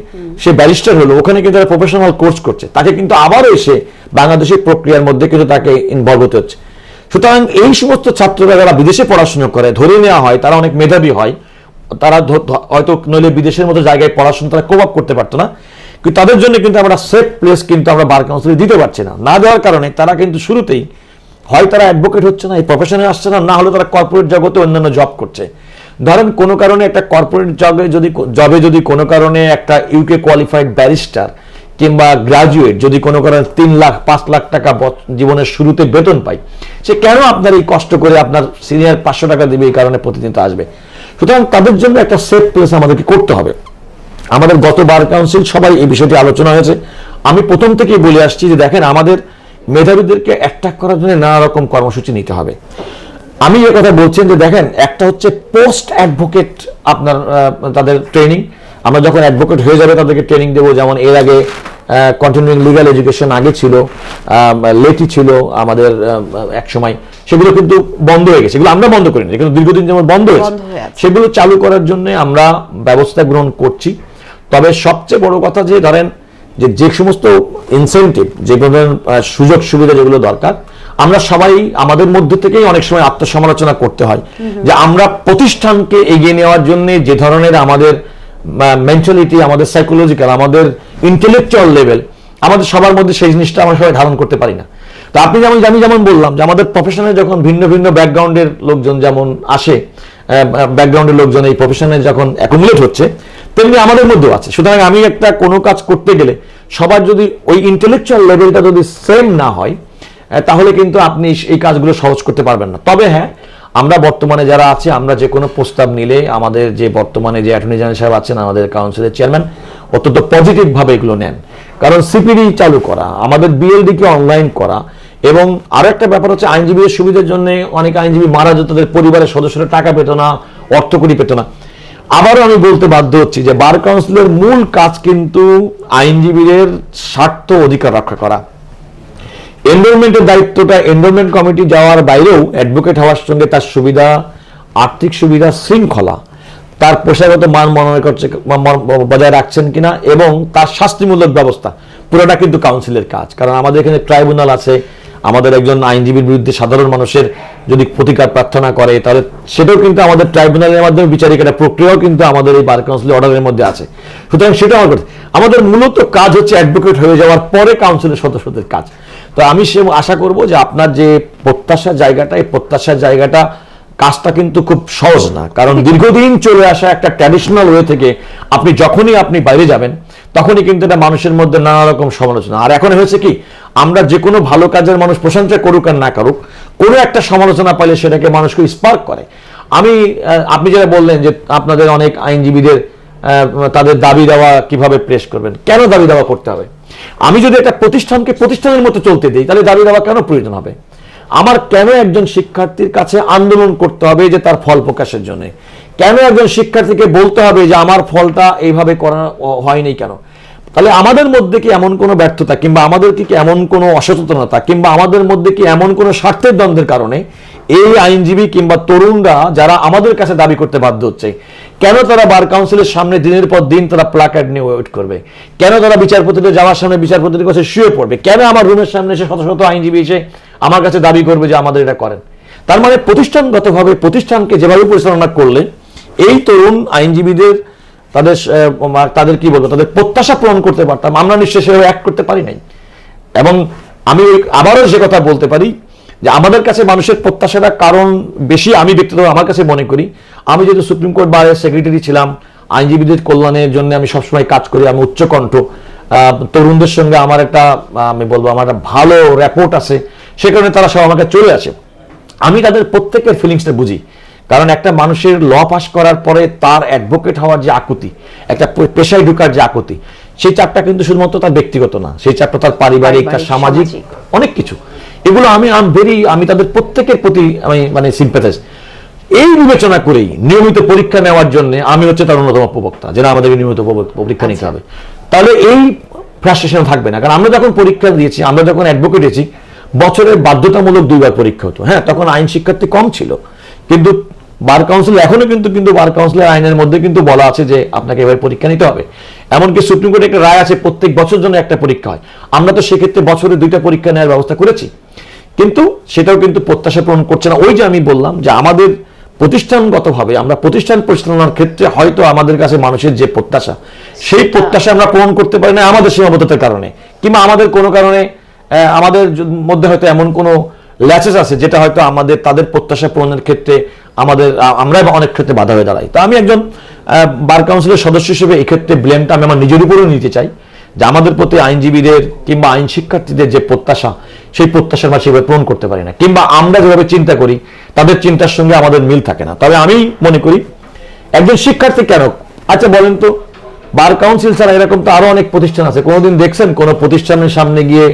সে ব্যারিস্টার হলো, ওখানে কিন্তু তারা প্রফেশনাল কোর্স করছে, তাকে কিন্তু আবারও এসে বাংলাদেশের প্রক্রিয়ার মধ্যে কিন্তু তাকে ইনভলভ হতে হচ্ছে। সুতরাং এই সমস্ত ছাত্ররা যারা বিদেশে পড়াশোনা করে, ধরে নেওয়া হয় তারা অনেক মেধাবী হয়, তারা হয়তো নইলে বিদেশের মতো জায়গায় পড়াশোনা তারা কোপ আপ করতে পারতো না, কিন্তু তাদের জন্য কিন্তু আমরা সেফ প্লেস কিন্তু আমরা বার কাউন্সিলে দিতে পারছি না। না দেওয়ার কারণে তারা কিন্তু শুরুতেই হয় তারা অ্যাডভোকেট হচ্ছে না, এই প্রফেশনে আসছে না, না হলে তারা কর্পোরেট জগতে অন্যান্য জব করছে। ধরেন কোনো কারণে একটা কর্পোরেট জবে যদি কোনো কারণে একটা ইউকে কোয়ালিফাইড ব্যারিস্টার কিংবা গ্রাজুয়েট যদি কোনো কারণে 3 লাখ 5 লাখ টাকা জীবনের শুরুতে বেতন পায়, সে কেন আপনার এই কষ্ট করে আপনার সিনিয়র 500 টাকা দেবে এই কারণে প্রতিদিন তো আসবে? সুতরাং তাদের জন্য একটা সেফ প্লেস আমাদেরকে করতে হবে। আমাদের গত বার কাউন্সিল সবাই এই বিষয়টি আলোচনা হয়েছে। আমি প্রথম থেকেই বলে আসছি যে দেখেন, আমাদের মেধাবীদেরকে অ্যাট্রাক্ট করার জন্য নানা রকম কর্মসূচি নিতে হবে। আমি এ কথা বলছেন যে দেখেন, একটা হচ্ছে পোস্ট অ্যাডভোকেট আপনার তাদের ট্রেনিং, আমরা যখন অ্যাডভোকেট হয়ে যাবে তাদেরকে ট্রেনিং দেবো। যেমন এর আগে কন্টিনিউইং লিগ্যাল এডুকেশন আগে ছিল, লেটি ছিল আমাদের এক সময়, সেগুলো কিন্তু বন্ধ হয়ে গেছে। এগুলো আমরা বন্ধ করিনি, কিন্তু দীর্ঘদিন যেমন বন্ধ হয়েছে, সেগুলো চালু করার জন্য আমরা ব্যবস্থা গ্রহণ করছি। তবে সবচেয়ে বড় কথা যে ধরেন যে সমস্ত ইনসেন্টিভ, যে সুযোগ সুবিধা যেগুলো দরকার, আমরা সবাই আমাদের মধ্যে থেকেই অনেক সময় আত্মসমালোচনা করতে হয় যে আমরা প্রতিষ্ঠানকে এগিয়ে নেওয়ার জন্য যে ধরনের আমাদের মেন্টালিটি, আমাদের সাইকোলজিক্যাল, আমাদের ইন্টেলেকচুয়াল লেভেল, আমাদের সবার মধ্যে সেই জিনিসটা আমরা সবাই ধারণ করতে পারি না। তো আপনি আমি যেমন বললাম যে আমাদের প্রফেশনে যখন ভিন্ন ভিন্ন ব্যাকগ্রাউন্ডের লোকজন যেমন আসে, ব্যাকগ্রাউন্ডের লোকজন এই প্রফেশনে যখন অ্যাকুমুলেট হচ্ছে, তেমনি আমাদের মধ্যেও আছে। সুতরাং আমি একটা কোনো কাজ করতে গেলে সবার যদি ওই ইন্টেলেকচুয়াল লেভেলটা যদি সেম না হয়, তাহলে কিন্তু আপনি এই কাজগুলো সহজ করতে পারবেন না। তবে হ্যাঁ, আমরা বর্তমানে যারা আছি, আমরা যে কোনো প্রস্তাব নিলে আমাদের যে বর্তমানে যে অ্যাটর্নি জেনারেল সাহেব আছেন, আমাদের কাউন্সিলের চেয়ারম্যান, অত্যন্ত পজিটিভভাবে এগুলো নেন। কারণ সিপিডি চালু করা, আমাদের বিএলডিকে অনলাইন করা, এবং আরো একটা ব্যাপার হচ্ছে আইনজীবীদের সুবিধার জন্য অনেক আইনজীবী মারা যেত, তাদের পরিবারের সদস্যরা টাকা পেত না, অর্থকড়ি পেত না। আবারও আমি বলতে বাধ্য হচ্ছি যে বার কাউন্সিলের মূল কাজ কিন্তু আইনজীবীদের স্বার্থ অধিকার রক্ষা করা। এনরোলমেন্টের দায়িত্বটা এনরোলমেন্ট কমিটি যাওয়ার বাইরেও অ্যাডভোকেট হওয়ার সঙ্গে তার সুবিধা, আর্থিক সুবিধা, শৃঙ্খলা, তার পেশাগত মান বজায় রাখছেন কিনা, এবং তার শাস্তিমূলক ব্যবস্থা, পুরোটা কিন্তু কাউন্সিলের কাজ। কারণ আমাদের এখানে ট্রাইব্যুনাল আছে, আমাদের একজন আইনজীবীর বিরুদ্ধে সাধারণ মানুষের যদি প্রতিকার প্রার্থনা করে, তাহলে সেটাও কিন্তু আমাদের ট্রাইব্যুনালের মাধ্যমে বিচারিক একটা প্রক্রিয়াও কিন্তু আমাদের এই বার কাউন্সিলের অর্ডারের মধ্যে আছে। সুতরাং সেটা আমাদের মূলত কাজ হচ্ছে অ্যাডভোকেট হয়ে যাওয়ার পরে কাউন্সিলের সদস্যদের কাজ। তো আমি আশা করব যে আপনার যে প্রত্যাশার জায়গাটা, এই প্রত্যাশার জায়গাটা কাজটা কিন্তু খুব সহজ না। কারণ দীর্ঘদিন চলে আসা একটা ট্র্যাডিশনাল ওয়ে থেকে যখনই আপনি বাইরে যাবেন, তখনই কিন্তু এটা মানুষের মধ্যে নানা রকম সমালোচনা। আর এখন হয়েছে কি, আমরা যে কোনো ভালো কাজের মানুষ প্রশংসা করুক আর না করুক, কোনো একটা সমালোচনা পাইলে সেটাকে মানুষকে স্পার্ক করে। আপনি যেটা বললেন যে আপনাদের অনেক আইনজীবীদের তাদের দাবি দেওয়া কিভাবে প্রেস করবেন, কেন দাবি দেওয়া করতে হবে? আমি যদি একটা প্রতিষ্ঠানকে প্রতিষ্ঠানের মতো চলতে দিই, তাহলে দাবি দেওয়া কেন প্রয়োজন হবে? আমার কেন একজন শিক্ষার্থীর কাছে আন্দোলন করতে হবে যে তার ফল প্রকাশের জন্য? কেন একজন শিক্ষার্থীকে বলতে হবে যে আমার ফলটা এইভাবে করা হয়নি কেন? তাহলে আমাদের মধ্যে কি এমন কোনো ব্যর্থতা, কিংবা আমাদের কি এমন কোনো অসচেতনতা, কিংবা আমাদের মধ্যে কি এমন কোনো স্বার্থের দ্বন্দ্বের কারণে এই আইনজীবী কিংবা তরুণরা যারা আমাদের কাছে দাবি করতে বাধ্য হচ্ছে, কেন তারা বার কাউন্সিলের সামনে দিনের পর দিন তারা প্ল্যাকার্ড নিয়ে ওয়েট করবে? কেন তারা বিচারপতিদের যাওয়ার সামনে বিচারপতির কাছে শুয়ে পড়বে? কেন আমার রুমের সামনে এসে শত শত আইনজীবী এসে আমার কাছে দাবি করবে যে আমাদের এটা করেন? তার মানে প্রতিষ্ঠানগতভাবে প্রতিষ্ঠানকে যেভাবে পরিচালনা করলে এই তরুণ আইনজীবীদের তাদের কি বলবো, তাদের প্রত্যাশা পূরণ করতে পারতাম, আমরা নিশ্চয়ই সেভাবে অ্যাক্ট করতে পারি নাই। এবং আমি আবারও সে কথা বলতে পারি যে আমাদের কাছে মানুষের প্রত্যাশাটা কারণ বেশি। আমি ব্যক্তিগতভাবে আমার কাছে মনে করি, আমি যেহেতু সুপ্রিম কোর্ট বারের সেক্রেটারি ছিলাম, আইনজীবীদের কল্যাণের জন্য আমি সবসময় কাজ করি, আমি উচ্চকণ্ঠ, তরুণদের সঙ্গে আমার একটা আমার একটা ভালো র্যাপোর্ট আছে, সে কারণে তারা সব আমাকে চলে আসে। আমি তাদের প্রত্যেকের ফিলিংসটা বুঝি। কারণ একটা মানুষের ল পাস করার পরে তার অ্যাডভোকেট হওয়ার যে আকুতি, একটা পেশায় ঢোকার যে আকুতি, সেই চাপটা কিন্তু শুধুমাত্র তার ব্যক্তিগত না, সেই চাপটা তার পারিবারিক, তার সামাজিক অনেক কিছু। এগুলো আমি তাদের প্রত্যেকের প্রতি আমি সিম্প্যাথাইজ। এই বিবেচনা করেই নিয়মিত পরীক্ষা নেওয়ার জন্য আমি হচ্ছে তার অন্যতম প্রবক্তা, যেটা আমাদেরকে নিয়মিত পরীক্ষা নিতে হবে। তাহলে এই ফ্রাস্ট্রেশন থাকবে না, কারণ আমরা যখন পরীক্ষা দিয়েছি, আমরা যখন অ্যাডভোকেট হয়েছি, বছরের বাধ্যতামূলক 2 বার পরীক্ষা হতো। হ্যাঁ, তখন আইন শিক্ষার্থী কম ছিল, কিন্তু বার কাউন্সিল এখনো কিন্তু বার কাউন্সিলের আইনের মধ্যে কিন্তু বলা আছে যে আপনাকে এবার পরীক্ষা নিতে হবে। এমনকি সুপ্রিম কোর্টে একটা রায় আছে প্রত্যেক বছর জন্য একটা পরীক্ষা হয়। আমরা তো সেক্ষেত্রে বছরে 2টা পরীক্ষা নেওয়ার ব্যবস্থা করেছি, কিন্তু সেটাও কিন্তু প্রত্যাশা পূরণ করছে না। ওই যে আমি বললাম যে আমাদের প্রতিষ্ঠানগতভাবে আমরা প্রতিষ্ঠান পরিচালনার ক্ষেত্রে হয়তো আমাদের কাছে মানুষের যে প্রত্যাশা, সেই প্রত্যাশা আমরা পূরণ করতে পারি না আমাদের সীমাবদ্ধতার কারণে, কিংবা আমাদের কোনো কারণে আমাদের মধ্যে হয়তো এমন কোনো ল্যাচেস আছে যেটা হয়তো আমাদের তাদের প্রত্যাশা পূরণের ক্ষেত্রে আমরা অনেক ক্ষেত্রে বাধা হয়ে দাঁড়াই। তো আমি একজন বার কাউন্সিলের সদস্য হিসেবে এক্ষেত্রে ব্লেমটা আমি আমার নিজের উপরেও নিতে চাই, যে আমাদের প্রতি আইনজীবীদের কিংবা আইন শিক্ষার্থীদের যে প্রত্যাশা, সেই প্রত্যাশা আমরা সেভাবে পূরণ করতে পারি না, কিংবা আমরা যেভাবে চিন্তা করি তাদের চিন্তার সঙ্গে আমাদের মিল থাকে না। তবে আমি মনে করি একজন শিক্ষার্থী কেন, আচ্ছা বলেন তো, বার কাউন্সিল ছাড়া এরকম তো আরো অনেক প্রতিষ্ঠান আছে, কোনোদিন দেখছেন কোনো প্রতিষ্ঠানের সামনে গিয়ে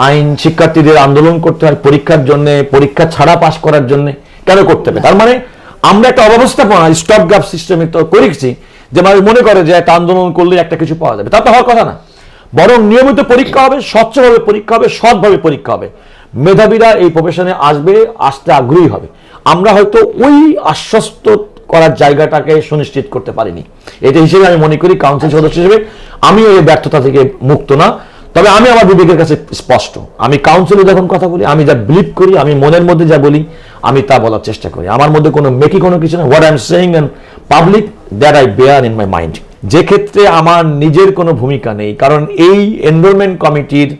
আইন শিক্ষার্থীদের আন্দোলন করতে হয় পরীক্ষার জন্য, পরীক্ষা ছাড়া পাশ করার জন্য? কেন করতে হবে? তার মানে আমরা একটা অব্যবস্থাপনা স্টপ গ্যাপ সিস্টেমে তো করেছি, যে মানুষ মনে করে যে একটা আন্দোলন করলে একটা কিছু পাওয়া যাবে। তা তো হওয়ার কথা না, বরং নিয়মিত পরীক্ষা হবে, স্বচ্ছভাবে পরীক্ষা হবে, সৎভাবে পরীক্ষা হবে। মেধাবীরা এই প্রফেশনে আসতে আগ্রহী হবে। আমরা হয়তো ওই আশ্বস্ত করার জায়গাটাকে সুনিশ্চিত করতে পারিনি। এটা হিসেবে আমি মনে করি কাউন্সিল সদস্য হিসেবে আমিও এই ব্যর্থতা থেকে মুক্ত না। তবে আমি আমার বিবেকের কাছে স্পষ্ট, আমি কাউন্সিলে যখন কথা বলি, আমি যা বিলিভ করি, আমি মনের মধ্যে যা বলি, আমি তা বলার চেষ্টা করি। আমার মধ্যে কোনো মেকি কোনো কিছু না। What I am saying in public, that I bear in my mind. যে ক্ষেত্রে আমার নিজের কোনো ভূমিকা নেই, কারণ এই এনরোলমেন্ট কমিটির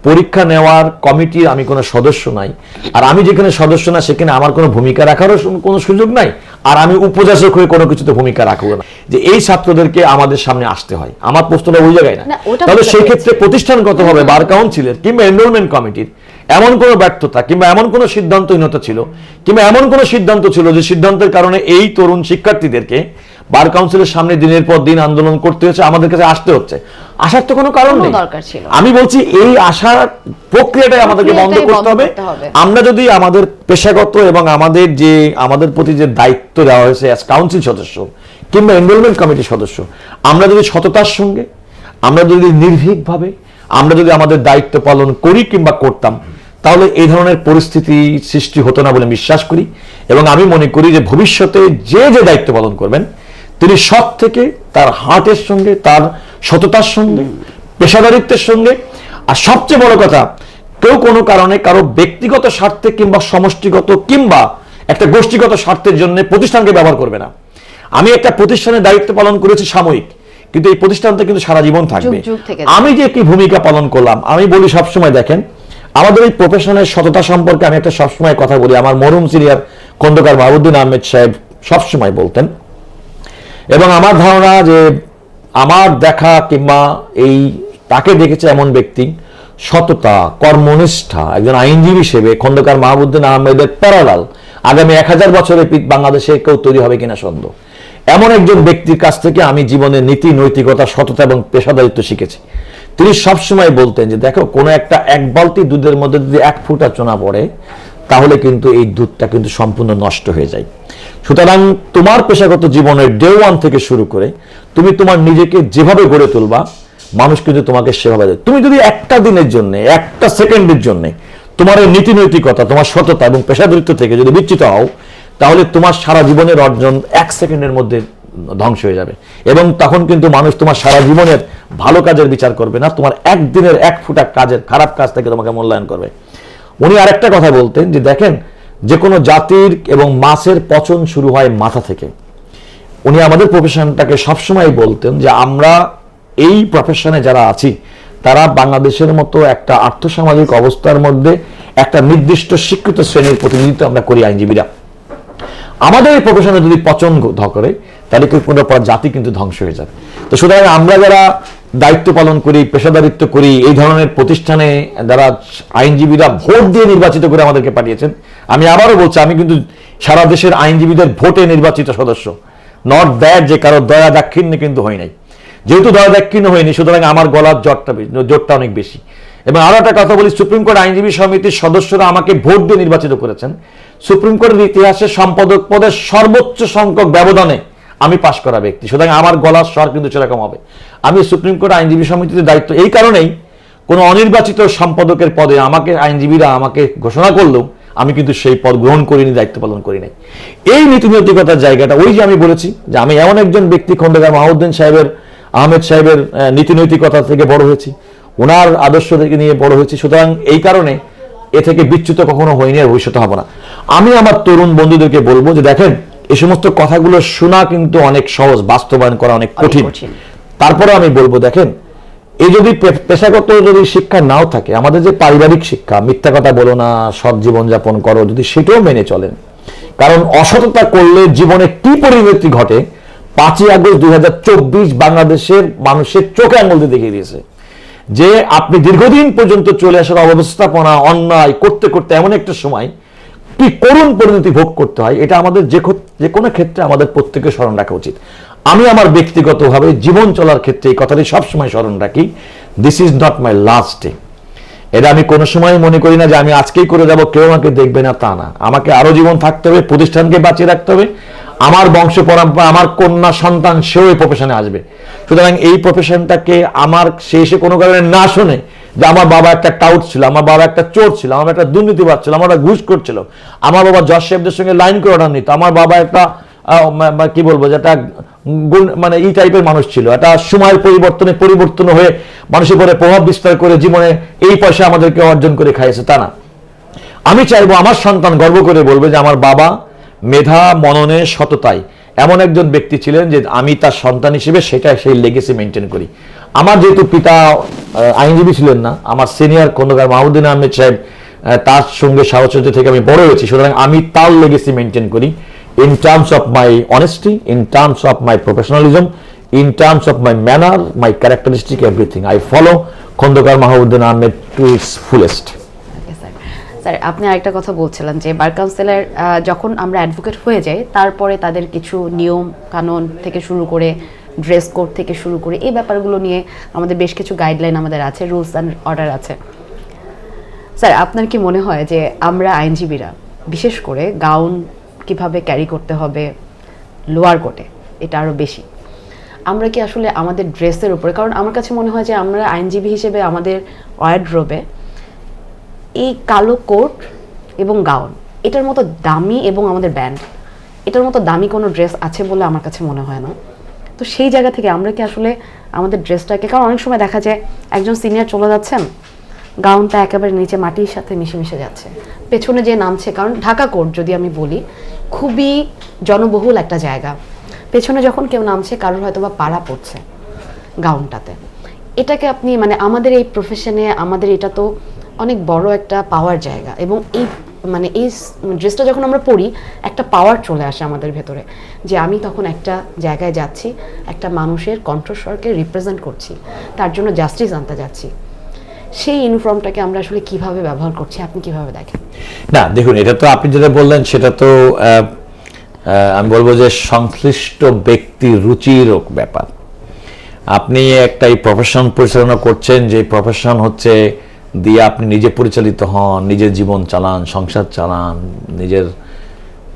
পরীক্ষা নেওয়ার কমিটির আমি কোনো সদস্য নাই, আর আমি যেখানে সদস্য না সেখানে আমার কোনো ভূমিকা রাখারও কোনো সুযোগ নাই, আর আমি উপযাচক হয়ে কোনো কিছুতে ভূমিকা রাখবো না যে এই ছাত্রদেরকে আমাদের সামনে আসতে হয়। আমার প্রশ্নটা ওই জায়গায় না। তাহলে সেই ক্ষেত্রে প্রতিষ্ঠানগতভাবে বার কাউন্সিলের কিংবা এনরোলমেন্ট কমিটির এমন কোনো ব্যর্থতা কিংবা এমন কোনো সিদ্ধান্তহীনতা ছিল, কিংবা এমন কোনো সিদ্ধান্ত ছিল যে সিদ্ধান্তের কারণে এই তরুণ শিক্ষার্থীদেরকে বার কাউন্সিলের সামনে দিনের পর দিন আন্দোলন করতে হচ্ছে, আমাদের কাছে আসতে হচ্ছে, আসার তো কোনো কারণ নেই। আমি বলছি এই আসার প্রক্রিয়াটাই আমাদেরকে বন্ধ করতে হবে। আমরা যদি আমাদের পেশাগত এবং আমাদের প্রতি যে দায়িত্ব দেওয়া হয়েছে অ্যাজ কাউন্সিল সদস্য কিংবা এনরোলমেন্ট কমিটির সদস্য, আমরা যদি সততার সঙ্গে, আমরা যদি নির্ভীকভাবে, আমরা যদি আমাদের দায়িত্ব পালন করি কিংবা করতাম, তাহলে এই ধরনের পরিস্থিতি সৃষ্টি হতো না বলে বিশ্বাস করি। এবং আমি মনে করি যে ভবিষ্যতে যে দায়িত্ব পালন করবেন, তিনি সৎ থেকে তার হার্টের সঙ্গে, তার সততার সঙ্গে, পেশাদারিত্বের সঙ্গে, আর সবচেয়ে বড় কথা, কেউ কোনো কারণে কারো ব্যক্তিগত স্বার্থে কিংবা সমষ্টিগত কিংবা একটা গোষ্ঠীগত স্বার্থের জন্য প্রতিষ্ঠানকে ব্যবহার করবে না। আমি একটা প্রতিষ্ঠানের দায়িত্ব পালন করেছি সাময়িক, কিন্তু এই প্রতিষ্ঠানটা কিন্তু সারা জীবন থাকবে। আমি যে কি ভূমিকা পালন করলাম, আমি বলি সবসময়, দেখেন আমাদের এই প্রফেশনের সততা সম্পর্কে আমি একটা সবসময় কথা বলি, আমার মরহুম সিনিয়র খন্দকার মাহবুদ্দিন আহমেদ সাহেব সবসময় বলতেন, এবং আমার ধারণা যে আমার দেখা কিংবা এই তাকে দেখেছে এমন ব্যক্তি, সততা, কর্মনিষ্ঠা, একজন আইনজীবী হিসেবে খন্দকার মাহবুদ্দিন আহমেদের প্যারালাল আগামী 1000 বছরে বাংলাদেশে কেউ তৈরি হবে কিনা সন্দেহ। এমন একজন ব্যক্তির কাছ থেকে আমি জীবনের নীতি, নৈতিকতা, সততা এবং পেশাদারিত্ব শিখেছি। তিনি সবসময় বলতেন যে দেখো, কোনো এক বালতি দুধের মধ্যে যদি 1 ফোঁটা চুনা পড়ে, তাহলে কিন্তু এই দুধটা কিন্তু সম্পূর্ণ নষ্ট হয়ে যায়। সুতরাং তোমার পেশাগত জীবনের ডে 1 থেকে শুরু করে তুমি তোমার নিজেকে যেভাবে গড়ে তুলবা, মানুষ কিন্তু তোমাকে সেভাবে দেয়। তুমি যদি একটা দিনের জন্য, একটা সেকেন্ডের জন্য তোমার এই নীতি নৈতিকতা, তোমার সততা এবং পেশাদারিত্ব থেকে যদি বিচ্যুত হও, তাহলে তোমার সারা জীবনের অর্জন 1 সেকেন্ডের মধ্যে ধ্বংস হয়ে যাবে। এবং তখন কিন্তু মানুষ তোমার সারা জীবনের ভালো কাজের বিচার করবে না, তোমার একদিনের 1 ফোঁটা কাজের খারাপ কাজ থেকে তোমাকে মূল্যায়ন করবে। উনি আরেকটা কথা বলতেন যে দেখেন, যে কোনো জাতির এবং মাছের পচন শুরু হয় মাথা থেকে। উনি আমাদের প্রফেশনটাকে সবসময় বলতেন যে আমরা এই প্রফেশনে যারা আছি, তারা বাংলাদেশের মতো একটা আর্থসামাজিক অবস্থার মধ্যে একটা নির্দিষ্ট স্বীকৃত শ্রেণীর প্রতিনিধিত্ব আমরা করি আইনজীবীরা। আমাদের এই প্রফেশনে যদি পচন করে, তাহলে পুরো জাতি কিন্তু ধ্বংস হয়ে যাবে। তো সুতরাং আমরা যারা দায়িত্ব পালন করি, পেশাদারিত্ব করি, এই ধরনের প্রতিষ্ঠানে যারা আইনজীবীরা ভোট দিয়ে নির্বাচিত করে আমাদেরকে পাঠিয়েছেন, আমি আবারও বলছি, আমি কিন্তু সারা দেশের আইনজীবীদের ভোটে নির্বাচিত সদস্য। নট দ্যাট যে কারো দয়া দাক্ষিণ্যে কিন্তু হয় নাই। যেহেতু দয়া দাক্ষিণ্য হয়নি, সুতরাং আমার গলার জোরটা অনেক বেশি। এবং আরো একটা কথা বলি, সুপ্রিম কোর্ট আইনজীবী সমিতির সদস্যরা আমাকে ভোট দিয়ে নির্বাচিত করেছেন। সুপ্রিম কোর্টের ইতিহাসে সম্পাদক পদের সর্বোচ্চ সংখ্যক ব্যবধানে আমি পাশ করা ব্যক্তি, সুতরাং আমার গলার স্বর কিন্তু সেরকম হবে। আমি সুপ্রিম কোর্ট আইনজীবী সমিতিতে দায়িত্ব এই কারণেই, কোনো অনির্বাচিত সম্পাদকের পদে আমাকে আইনজীবীরা আমাকে ঘোষণা করলেও আমি কিন্তু সেই পদ গ্রহণ করিনি, দায়িত্ব পালন করি নাই। এই নীতি নৈতিকতার জায়গাটা, ওই যে আমি বলেছি যে আমি এমন একজন ব্যক্তি খন্দকার মাহমুদ্দিন সাহেবের, আহমেদ সাহেবের নীতি নৈতিকতা থেকে বড় হয়েছি, ওনার আদর্শ থেকে নিয়ে বড় হয়েছি, সুতরাং এই কারণে এ থেকে বিচ্যুত কখনো হয়নি, আর ভবিষ্যতে হবো না। আমি আমার তরুণ বন্ধুদেরকে বলবো যে দেখেন, এই সমস্ত কথাগুলো শোনা কিন্তু অনেক সহজ, বাস্তবায়ন করা অনেক কঠিন। তারপরে আমি বলবো দেখেন, এই যদি পেশাগত যদি শিক্ষা নাও থাকে, আমাদের যে পারিবারিক শিক্ষা, মিথ্যা কথা বলো না, সৎ জীবনযাপন করো, যদি সেটাও মেনে চলেন, কারণ অসততা করলে জীবনে কি পরিণতি ঘটে 5ই আগস্ট 2024 বাংলাদেশের মানুষের চোখে আঙুল দিয়ে দেখিয়ে দিয়েছে যে আপনি দীর্ঘদিন পর্যন্ত চলে আসার অব্যবস্থাপনা, অন্যায় করতে করতে এমন একটা সময় কি করুণ পরিণতি ভোগ করতে হয়, এটা আমাদের যে কোনো ক্ষেত্রে আমাদের প্রত্যেকের স্মরণ রাখা উচিত। আমি আমার ব্যক্তিগতভাবে জীবন চলার ক্ষেত্রে এই কথাটি সবসময় স্মরণ রাখি, this is not my last day. এটা আমি কোনো সময় মনে করি না যে আমি আজকেই করে যাব, কেউ আমাকে দেখবে না, তা না। আমাকে আরো জীবন থাকতে হবে, প্রতিষ্ঠানকে বাঁচিয়ে রাখতে হবে, আমার বংশ পরম্পরা, আমার কন্যা সন্তান সেও এই প্রফেশনে আসবে। সুতরাং এই প্রফেশনটাকে আমার শেষে কোনো কারণে না শুনে যে আমার বাবা একটা টাউট ছিল, আমার বাবা একটা চোর ছিল, আমার একটা দুর্নীতিবাদ ছিল, আমার ঘুষ করছিল, আমার বাবা জজ সাহেবদের সঙ্গে লাইন করে অর্ডার নিত, আমার বাবা একটা কি বলবো, যে একটা মানে এই টাইপের মানুষ ছিল, একটা সময়ের পরিবর্তন হয়ে মানুষের উপরে প্রভাব বিস্তার করে জীবনে এই পয়সা আমাদেরকে অর্জন করে খাইয়েছে, তা না। আমি চাইবো আমার সন্তান গর্ব করে বলবে যে আমার বাবা মেধা, মননে, সততায় এমন একজন ব্যক্তি ছিলেন যে আমি তার সন্তান হিসেবে সেটা সেই লেগেসি মেনটেন করি। আমার যেহেতু পিতা আইনজীবী ছিলেন না, আমার সিনিয়র খন্দকার মাহমুদ্দিন আহমেদ সাহেব, তার সঙ্গে সাহচর্য থেকে আমি বড় হয়েছি, সুতরাং আমি তার লেগেসি মেনটেন করি in terms of my honesty, in terms of my professionalism, in terms of my manner, my characteristic, everything. I follow Khandaker Mahmuddin Ahmed to its fullest. Sir, আপনি আরেকটা কথা বলছিলেন যে বার কাউন্সিলের যখন আমরা অ্যাডভোকেট হয়ে যাই, তারপরে তাদের কিছু নিয়ম কানুন থেকে শুরু করে, ড্রেস কোড থেকে শুরু করে, এই ব্যাপারগুলো নিয়ে আমাদের বেশ কিছু গাইডলাইন আমাদের আছে, রুলস অ্যান্ড অর্ডার আছে। স্যার, আপনার কি মনে হয় যে আমরা আইনজীবীরা বিশেষ করে গাউন কিভাবে ক্যারি করতে হবে লোয়ার কোর্টে, এটা আরও বেশি, আমরা কি আসলে আমাদের ড্রেসের উপরে, কারণ আমার কাছে মনে হয় যে আমরা আইনজীবী হিসেবে আমাদের ওয়ার্ডরোবে এই কালো কোট এবং গাউন, এটার মতো দামি, এবং আমাদের ব্যান্ড, এটার মতো দামি কোনো ড্রেস আছে বলে আমার কাছে মনে হয় না। তো সেই জায়গা থেকে আমরা কি আসলে আমাদের ড্রেসটাকে, কারণ অনেক সময় দেখা যায় একজন সিনিয়র চলে যাচ্ছেন, গাউনটা একেবারে নিচে মাটির সাথে মিশে যাচ্ছে, পেছনে যে নামছে, কারণ ঢাকা কোর্ট যদি আমি বলি খুবই জনবহুল একটা জায়গা, পেছনে যখন কেউ নামছে কারোর হয়তো বা পাড়া পড়ছে গাউনটাতে। এটাকে আপনি মানে আমাদের এই প্রফেশনে আমাদের এটা তো অনেক বড় একটা পাওয়ার জায়গা, এবং এই মানে এই ড্রেসটা যখন আমরা পরি একটা পাওয়ার চলে আসে আমাদের ভেতরে, যে আমি তখন একটা জায়গায় যাচ্ছি, একটা মানুষের কণ্ঠস্বরকে রিপ্রেজেন্ট করছি, তার জন্য জাস্টিস আনতে যাচ্ছি। সেই ইউনিফর্মটাকে আমরা আসলে কিভাবে ব্যবহার করছি, আপনি কিভাবে দেখেন? না দেখুন, এটা তো আপনি যেটা বললেন সেটা তো আমি বলবো যে সংশ্লিষ্ট ব্যক্তির রুচির ব্যাপার। আপনি একটা এই প্রফেশন পরিচালনা করছেন, যে প্রফেশন হচ্ছে দিয়ে আপনি নিজে পরিচালিত হন, নিজের জীবন চালান, সংসার চালান নিজের,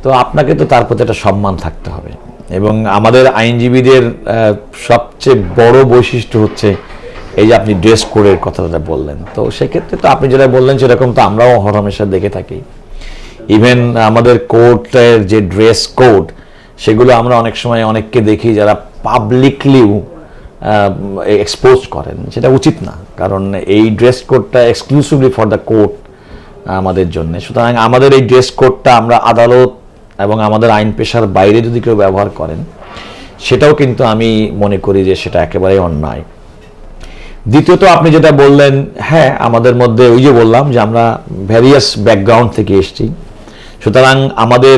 তো আপনাকে তো তার প্রতি একটা সম্মান থাকতে হবে। এবং আমাদের আইনজীবীদের সবচেয়ে বড় বৈশিষ্ট্য হচ্ছে এই যে আপনি ড্রেস কোডের কথাটা বললেন, তো সেক্ষেত্রে তো আপনি যেটা বললেন সেরকম তো আমরাও হরহামেশা দেখে থাকি। ইভেন আমাদের কোর্টের যে ড্রেস কোড, সেগুলো আমরা অনেক সময় অনেককে দেখি যারা পাবলিকলিও এক্সপোজ করেন, সেটা উচিত না, কারণ এই ড্রেস কোডটা এক্সক্লুসিভলি ফর দ্য কোর্ট আমাদের জন্য। সুতরাং আমাদের এই ড্রেস কোডটা আমরা আদালত এবং আমাদের আইন পেশার বাইরে যদি কেউ ব্যবহার করেন, সেটাও কিন্তু আমি মনে করি যে সেটা একেবারেই অন্যায়। দ্বিতীয়ত আপনি যেটা বললেন, হ্যাঁ আমাদের মধ্যে ওই যে বললাম যে আমরা ভ্যারিয়াস ব্যাকগ্রাউন্ড থেকে এসেছি, সুতরাং আমাদের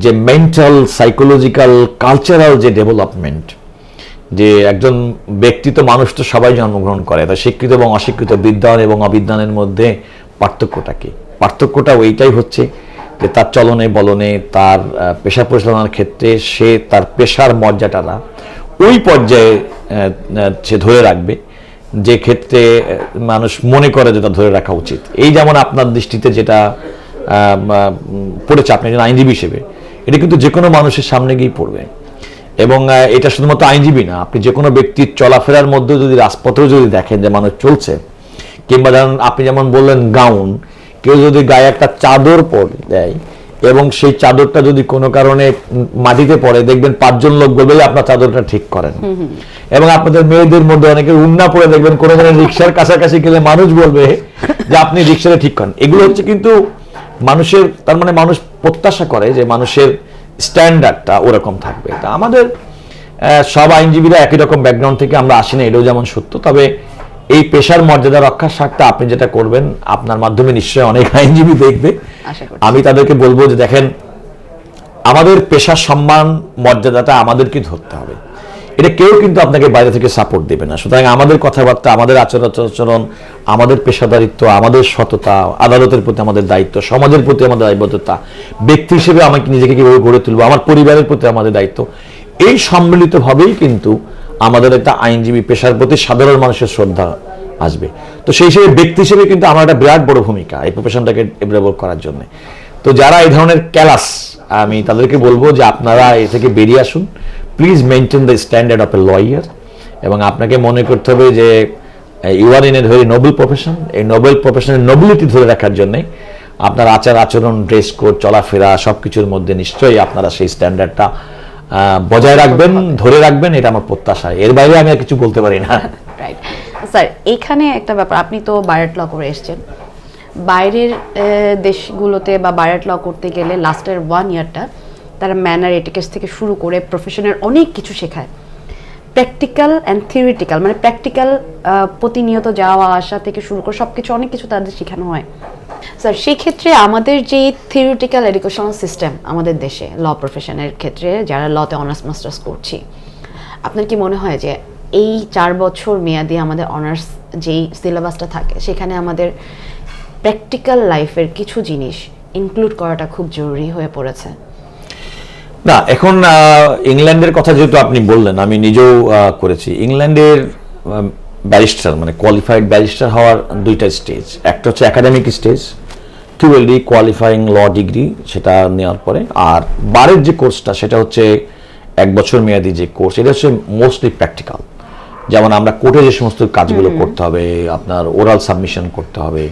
যে মেন্টাল, সাইকোলজিক্যাল, কালচারাল যে ডেভেলপমেন্ট, যে একজন ব্যক্তি তো মানুষ তো সবাই জন্মগ্রহণ করে, তা শিক্ষিত এবং অশিক্ষিত, বিদ্বান এবং অবিদ্বানের মধ্যে পার্থক্যটা কি? পার্থক্যটা ওইটাই হচ্ছে যে তার চলনে বলনে, তার পেশা পরিচালনার ক্ষেত্রে সে তার পেশার মর্যাদাটা ওই পর্যায়ে সে ধরে রাখবে যে ক্ষেত্রে মানুষ মনে করে যেটা ধরে রাখা উচিত। এই যেমন আপনার দৃষ্টিতে যেটা পড়েছে আপনি একজন আইনজীবী হিসেবে, এটা কিন্তু যে কোনো মানুষের সামনে গিয়ে পড়বে। এবং এটা শুধুমাত্র আইনজীবী না, আপনি যে কোনো ব্যক্তির চলাফেরার মধ্যে যদি রাজপথেও যদি দেখেন যে মানুষ চলছে, কিংবা ধরেন আপনি যেমন বললেন গাউন, কেউ যদি গায়ে একটা চাদর পরে দেয় এবং সেই চাদরটা যদি কোনো কারণে মাটিতে পড়ে, দেখবেন 5 জন লোক বলবে যে আপনার চাদরটা ঠিক করেন। এবং আপনাদের মেয়েদের মধ্যে অনেকে উন্না পরে দেখবেন কোনো ধরনের রিক্সার কাছাকাছি গেলে মানুষ বলবে যে আপনি রিক্সাটা ঠিক করেন। এগুলো হচ্ছে কিন্তু মানুষের, তার মানে মানুষ প্রত্যাশা করে যে মানুষের স্ট্যান্ডার্ডটা ওরকম থাকবে। তা আমাদের সব আইনজীবীরা একই রকম ব্যাকগ্রাউন্ড থেকে আমরা আসি না, এটাও যেমন সত্য। তবে এই পেশার মর্যাদা রক্ষার স্বার্থে আপনি যেটা করবেন, আপনার মাধ্যমে নিশ্চয়ই অনেক আইনজীবী দেখবে। আমি তাদেরকে বলবো যে দেখেন, আমাদের পেশার সম্মান মর্যাদাটা আমাদেরকে ধরতে হবে, এটা কেউ কিন্তু আপনাকে বাইরে থেকে সাপোর্ট দেবে না। সুতরাং আমাদের কথাবার্তা, আমাদের আচরণ, আমাদের পেশাদারিত্ব, আমাদের সততা, আদালতের প্রতি আমাদের দায়িত্ব, সমাজের প্রতি আমাদের দায়বদ্ধতা, ব্যক্তি হিসেবে আমাকে নিজেকে কিভাবে গড়ে তুলবো, আমার পরিবারের প্রতি আমাদের দায়িত্ব, এই সম্মিলিতভাবেই কিন্তু আমাদের একটা আইনজীবী পেশার প্রতি সাধারণ মানুষের শ্রদ্ধা আসবে। তো সেই হিসেবে ব্যক্তি হিসেবে কিন্তু আমার একটা বিরাট বড় ভূমিকা এই প্রফেশনটাকে ডেভেলপ করার জন্য। তো যারা এই ধরনের ক্যালাস, আমি তাদেরকে বলবো যে আপনারা এ থেকে বেরিয়ে আসুন, please maintain the standard of a lawyer. এবং আপনাকে মনে করতে হবে যে you are in a very noble profession. এই নোবেল প্রফেশনের নোবেলিটি ধরে রাখার জন্য আপনার আচরণ, ড্রেস কোড, চলাফেরা সবকিছুর মধ্যে নিশ্চয়ই আপনারা সেই স্ট্যান্ডার্ডটা বজায় রাখবেন, ধরে রাখবেন, এটা আমার প্রত্যাশা। এর বাইরে আমি আর কিছু বলতে পারি না। রাইট স্যার, এখানে একটা ব্যাপার, আপনি তো বায়ার্ট ল করে এসেছেন, বাইরের দেশগুলোতে বা বায়ার্ট ল করতে গেলে লাস্টের 1 ইয়ারটা তারা ম্যানার, এটিকেটস থেকে শুরু করে প্রফেশনের অনেক কিছু শেখায়, প্র্যাকটিক্যাল অ্যান্ড থিওরিটিক্যাল, মানে প্র্যাকটিক্যাল প্রতিনিয়ত যাওয়া আসা থেকে শুরু করে সব কিছু, অনেক কিছু তাদের শেখানো হয়। স্যার, সেক্ষেত্রে আমাদের যে থিওরিটিক্যাল এডুকেশনাল সিস্টেম আমাদের দেশে ল প্রফেশনের ক্ষেত্রে যারা লতে অনার্স মাস্টার্স করছি, আপনার কি মনে হয় যে এই 4 বছর মেয়াদি আমাদের অনার্স যেই সিলেবাসটা থাকে সেখানে আমাদের প্র্যাকটিক্যাল লাইফের কিছু জিনিস ইনক্লুড করাটা খুব জরুরি হয়ে পড়েছে? না, এখন ইংল্যান্ডের কথা যেহেতু আপনি বললেন, আমি নিজেও করেছি। ইংল্যান্ডের ব্যারিস্টার, মানে কোয়ালিফাইড ব্যারিস্টার হওয়ার 2টা স্টেজ। একটা হচ্ছে academic stage, QLD qualifying law degree, সেটা নেওয়ার পরে। আর বারের যে কোর্সটা, সেটা হচ্ছে 1 বছর মেয়াদি যে কোর্স, এটা হচ্ছে মোস্টলি প্র্যাকটিক্যাল। যেমন আমরা কোর্টে যে সমস্ত কাজগুলো করতে হবে, আপনার ওরাল সাবমিশন করতে হবে,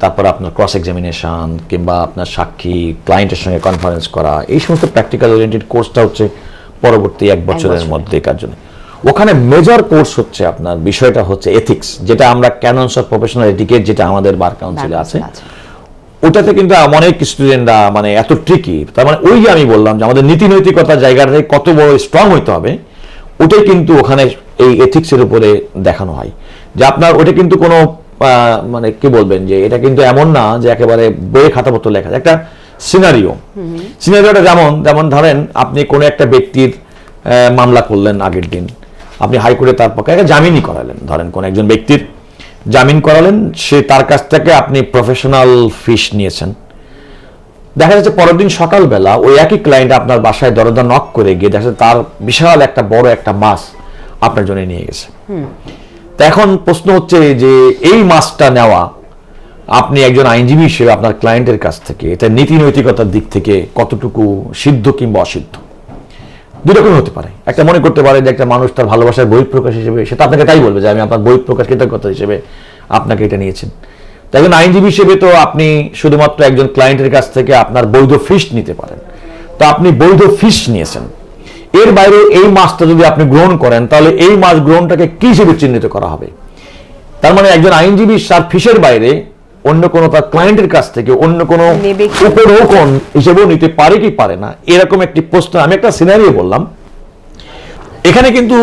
তারপর আপনার ক্রস এক্সামিনেশন, কিংবা আপনার সাক্ষী, ক্লায়েন্টের সঙ্গে কনফারেন্স করা, এই সমস্ত প্র্যাকটিক্যাল ওরিয়েন্টেড কোর্সটা হচ্ছে পরবর্তী 1 বছরের মধ্যে কার জন্য। ওখানে মেজর কোর্স হচ্ছে আপনার বিষয়টা হচ্ছে এথিক্স, যেটা আমরা ক্যাননস অফ প্রফেশনাল এটিকেট, যেটা আমাদের বার কাউন্সিলে আছে, ওটাতে কিন্তু অনেক স্টুডেন্টরা মানে এত ট্রিকি। তার মানে ওই যে আমি বললাম যে আমাদের নীতি নৈতিকতার জায়গাটাতে কত বড় স্ট্রং হইতে হবে, ওটাই কিন্তু ওখানে এই এথিক্সের উপরে দেখানো হয়। যে আপনার ওটা কিন্তু কোনো মানে কি বলবেন, যে এটা কিন্তু এমন না যে একেবারে বইয়ে খাতাপত্র লেখা, একটা সিনারিওটা যেমন ধরেন আপনি কোনো একটা ব্যক্তির মামলা করলেন, আগের দিন আপনি হাইকোর্টে তার পক্ষে একটা জামিনই করালেন, ধরেন কোন একজন ব্যক্তির জামিন করালেন, সে তার কাছ থেকে আপনি প্রফেশনাল ফিস নিয়েছেন। দেখা যাচ্ছে পরের দিন সকালবেলা ওই একই ক্লায়েন্ট আপনার বাসায় দরজা নক করে গিয়ে দেখা যাচ্ছে তার বিশাল একটা বড় একটা মাছ আপনার জন্য নিয়ে গেছে। তো এখন প্রশ্ন হচ্ছে যে এই মাছটা নেওয়া আপনি একজন আইনজীবী হিসেবে আপনার ক্লায়েন্টের কাছ থেকে, এটা নীতি নৈতিকতার দিক থেকে কতটুকু সিদ্ধ কিংবা অসিদ্ধ? 2 রকম হতে পারে। একটা মনে করতে পারে যে একটা মানুষ তার ভালোবাসার বহিঃপ্রকাশ হিসেবে, সেটা আপনাকে তাই বলবে যে আমি আপনার বহিঃপ্রকাশ কৃতজ্ঞতা হিসেবে আপনাকে এটা নিয়েছেন। তাই একজন আইনজীবী হিসেবে তো আপনি শুধুমাত্র একজন ক্লায়েন্টের কাছ থেকে আপনার বৈধ ফিস নিতে পারেন। তো আপনি বৈধ ফিস নিয়েছেন, এর বাইরে এই মাছটা যদি আপনি গ্রহণ করেন, তাহলে এই মাছ গ্রহণটাকে কি হিসেবে চিহ্নিত করা হবে? তার মানে একজন আইনজীবী তার ফিসের বাইরে অন্য কোনো তার ক্লায়েন্টের কাছ থেকে অন্য কোনো উপঢৌকন হিসেবেও নিতে পারে কি পারে না, এরকম একটি প্রশ্ন। আমি একটা সিনারিও বললাম, এখানে কিন্তু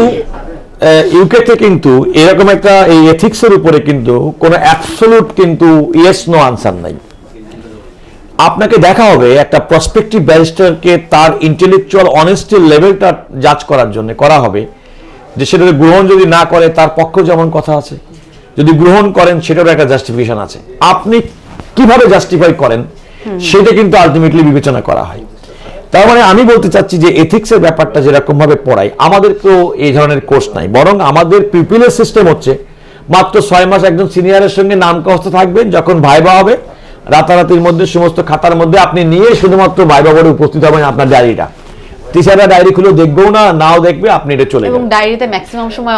ইউকেতে কিন্তু এরকম একটা এই এথিক্সের উপরে কিন্তু কোনো অ্যাবসলিউট কিন্তু ইয়েস নো আনসার নাই। আপনাকে দেখা হবে একটা প্রসপেক্টিভ ব্যারিস্টারকে তার ইন্টেলেকচুয়াল অনেস্টির লেভেলটা জাজ করার জন্য করা হবে, যে সেটা গ্রহণ যদি না করে তার পক্ষে যেমন কথা আছে, যদি গ্রহণ করেন সেটারও একটা জাস্টিফিকেশন আছে। আপনি কিভাবে জাস্টিফাই করেন সেটা কিন্তু আলটিমেটলি বিবেচনা করা হয়। তার মানে আমি বলতে চাচ্ছি যে এথিক্সের ব্যাপারটা যেরকম ভাবে পড়াই, আমাদেরকেও এই ধরনের কোর্স নাই, বরং আমাদের পিপিলের সিস্টেম হচ্ছে মাত্র 6 মাস একজন সিনিয়রের সঙ্গে নাম কষ্ট থাকবেন, যখন ভাইবা হবে রাতারাতির মধ্যে সমস্ত খাতার মধ্যে আপনি নিয়ে শুধুমাত্র ভাইবা বোর্ডে উপস্থিত হবেন আপনার ডায়েরিটা, টিচাররা ডায়েরি খুলে দেখবেও না, নাও দেখবে, আপনি এটা চলে এবং যাবেন। ডায়েরিতে ম্যাক্সিমাম সময়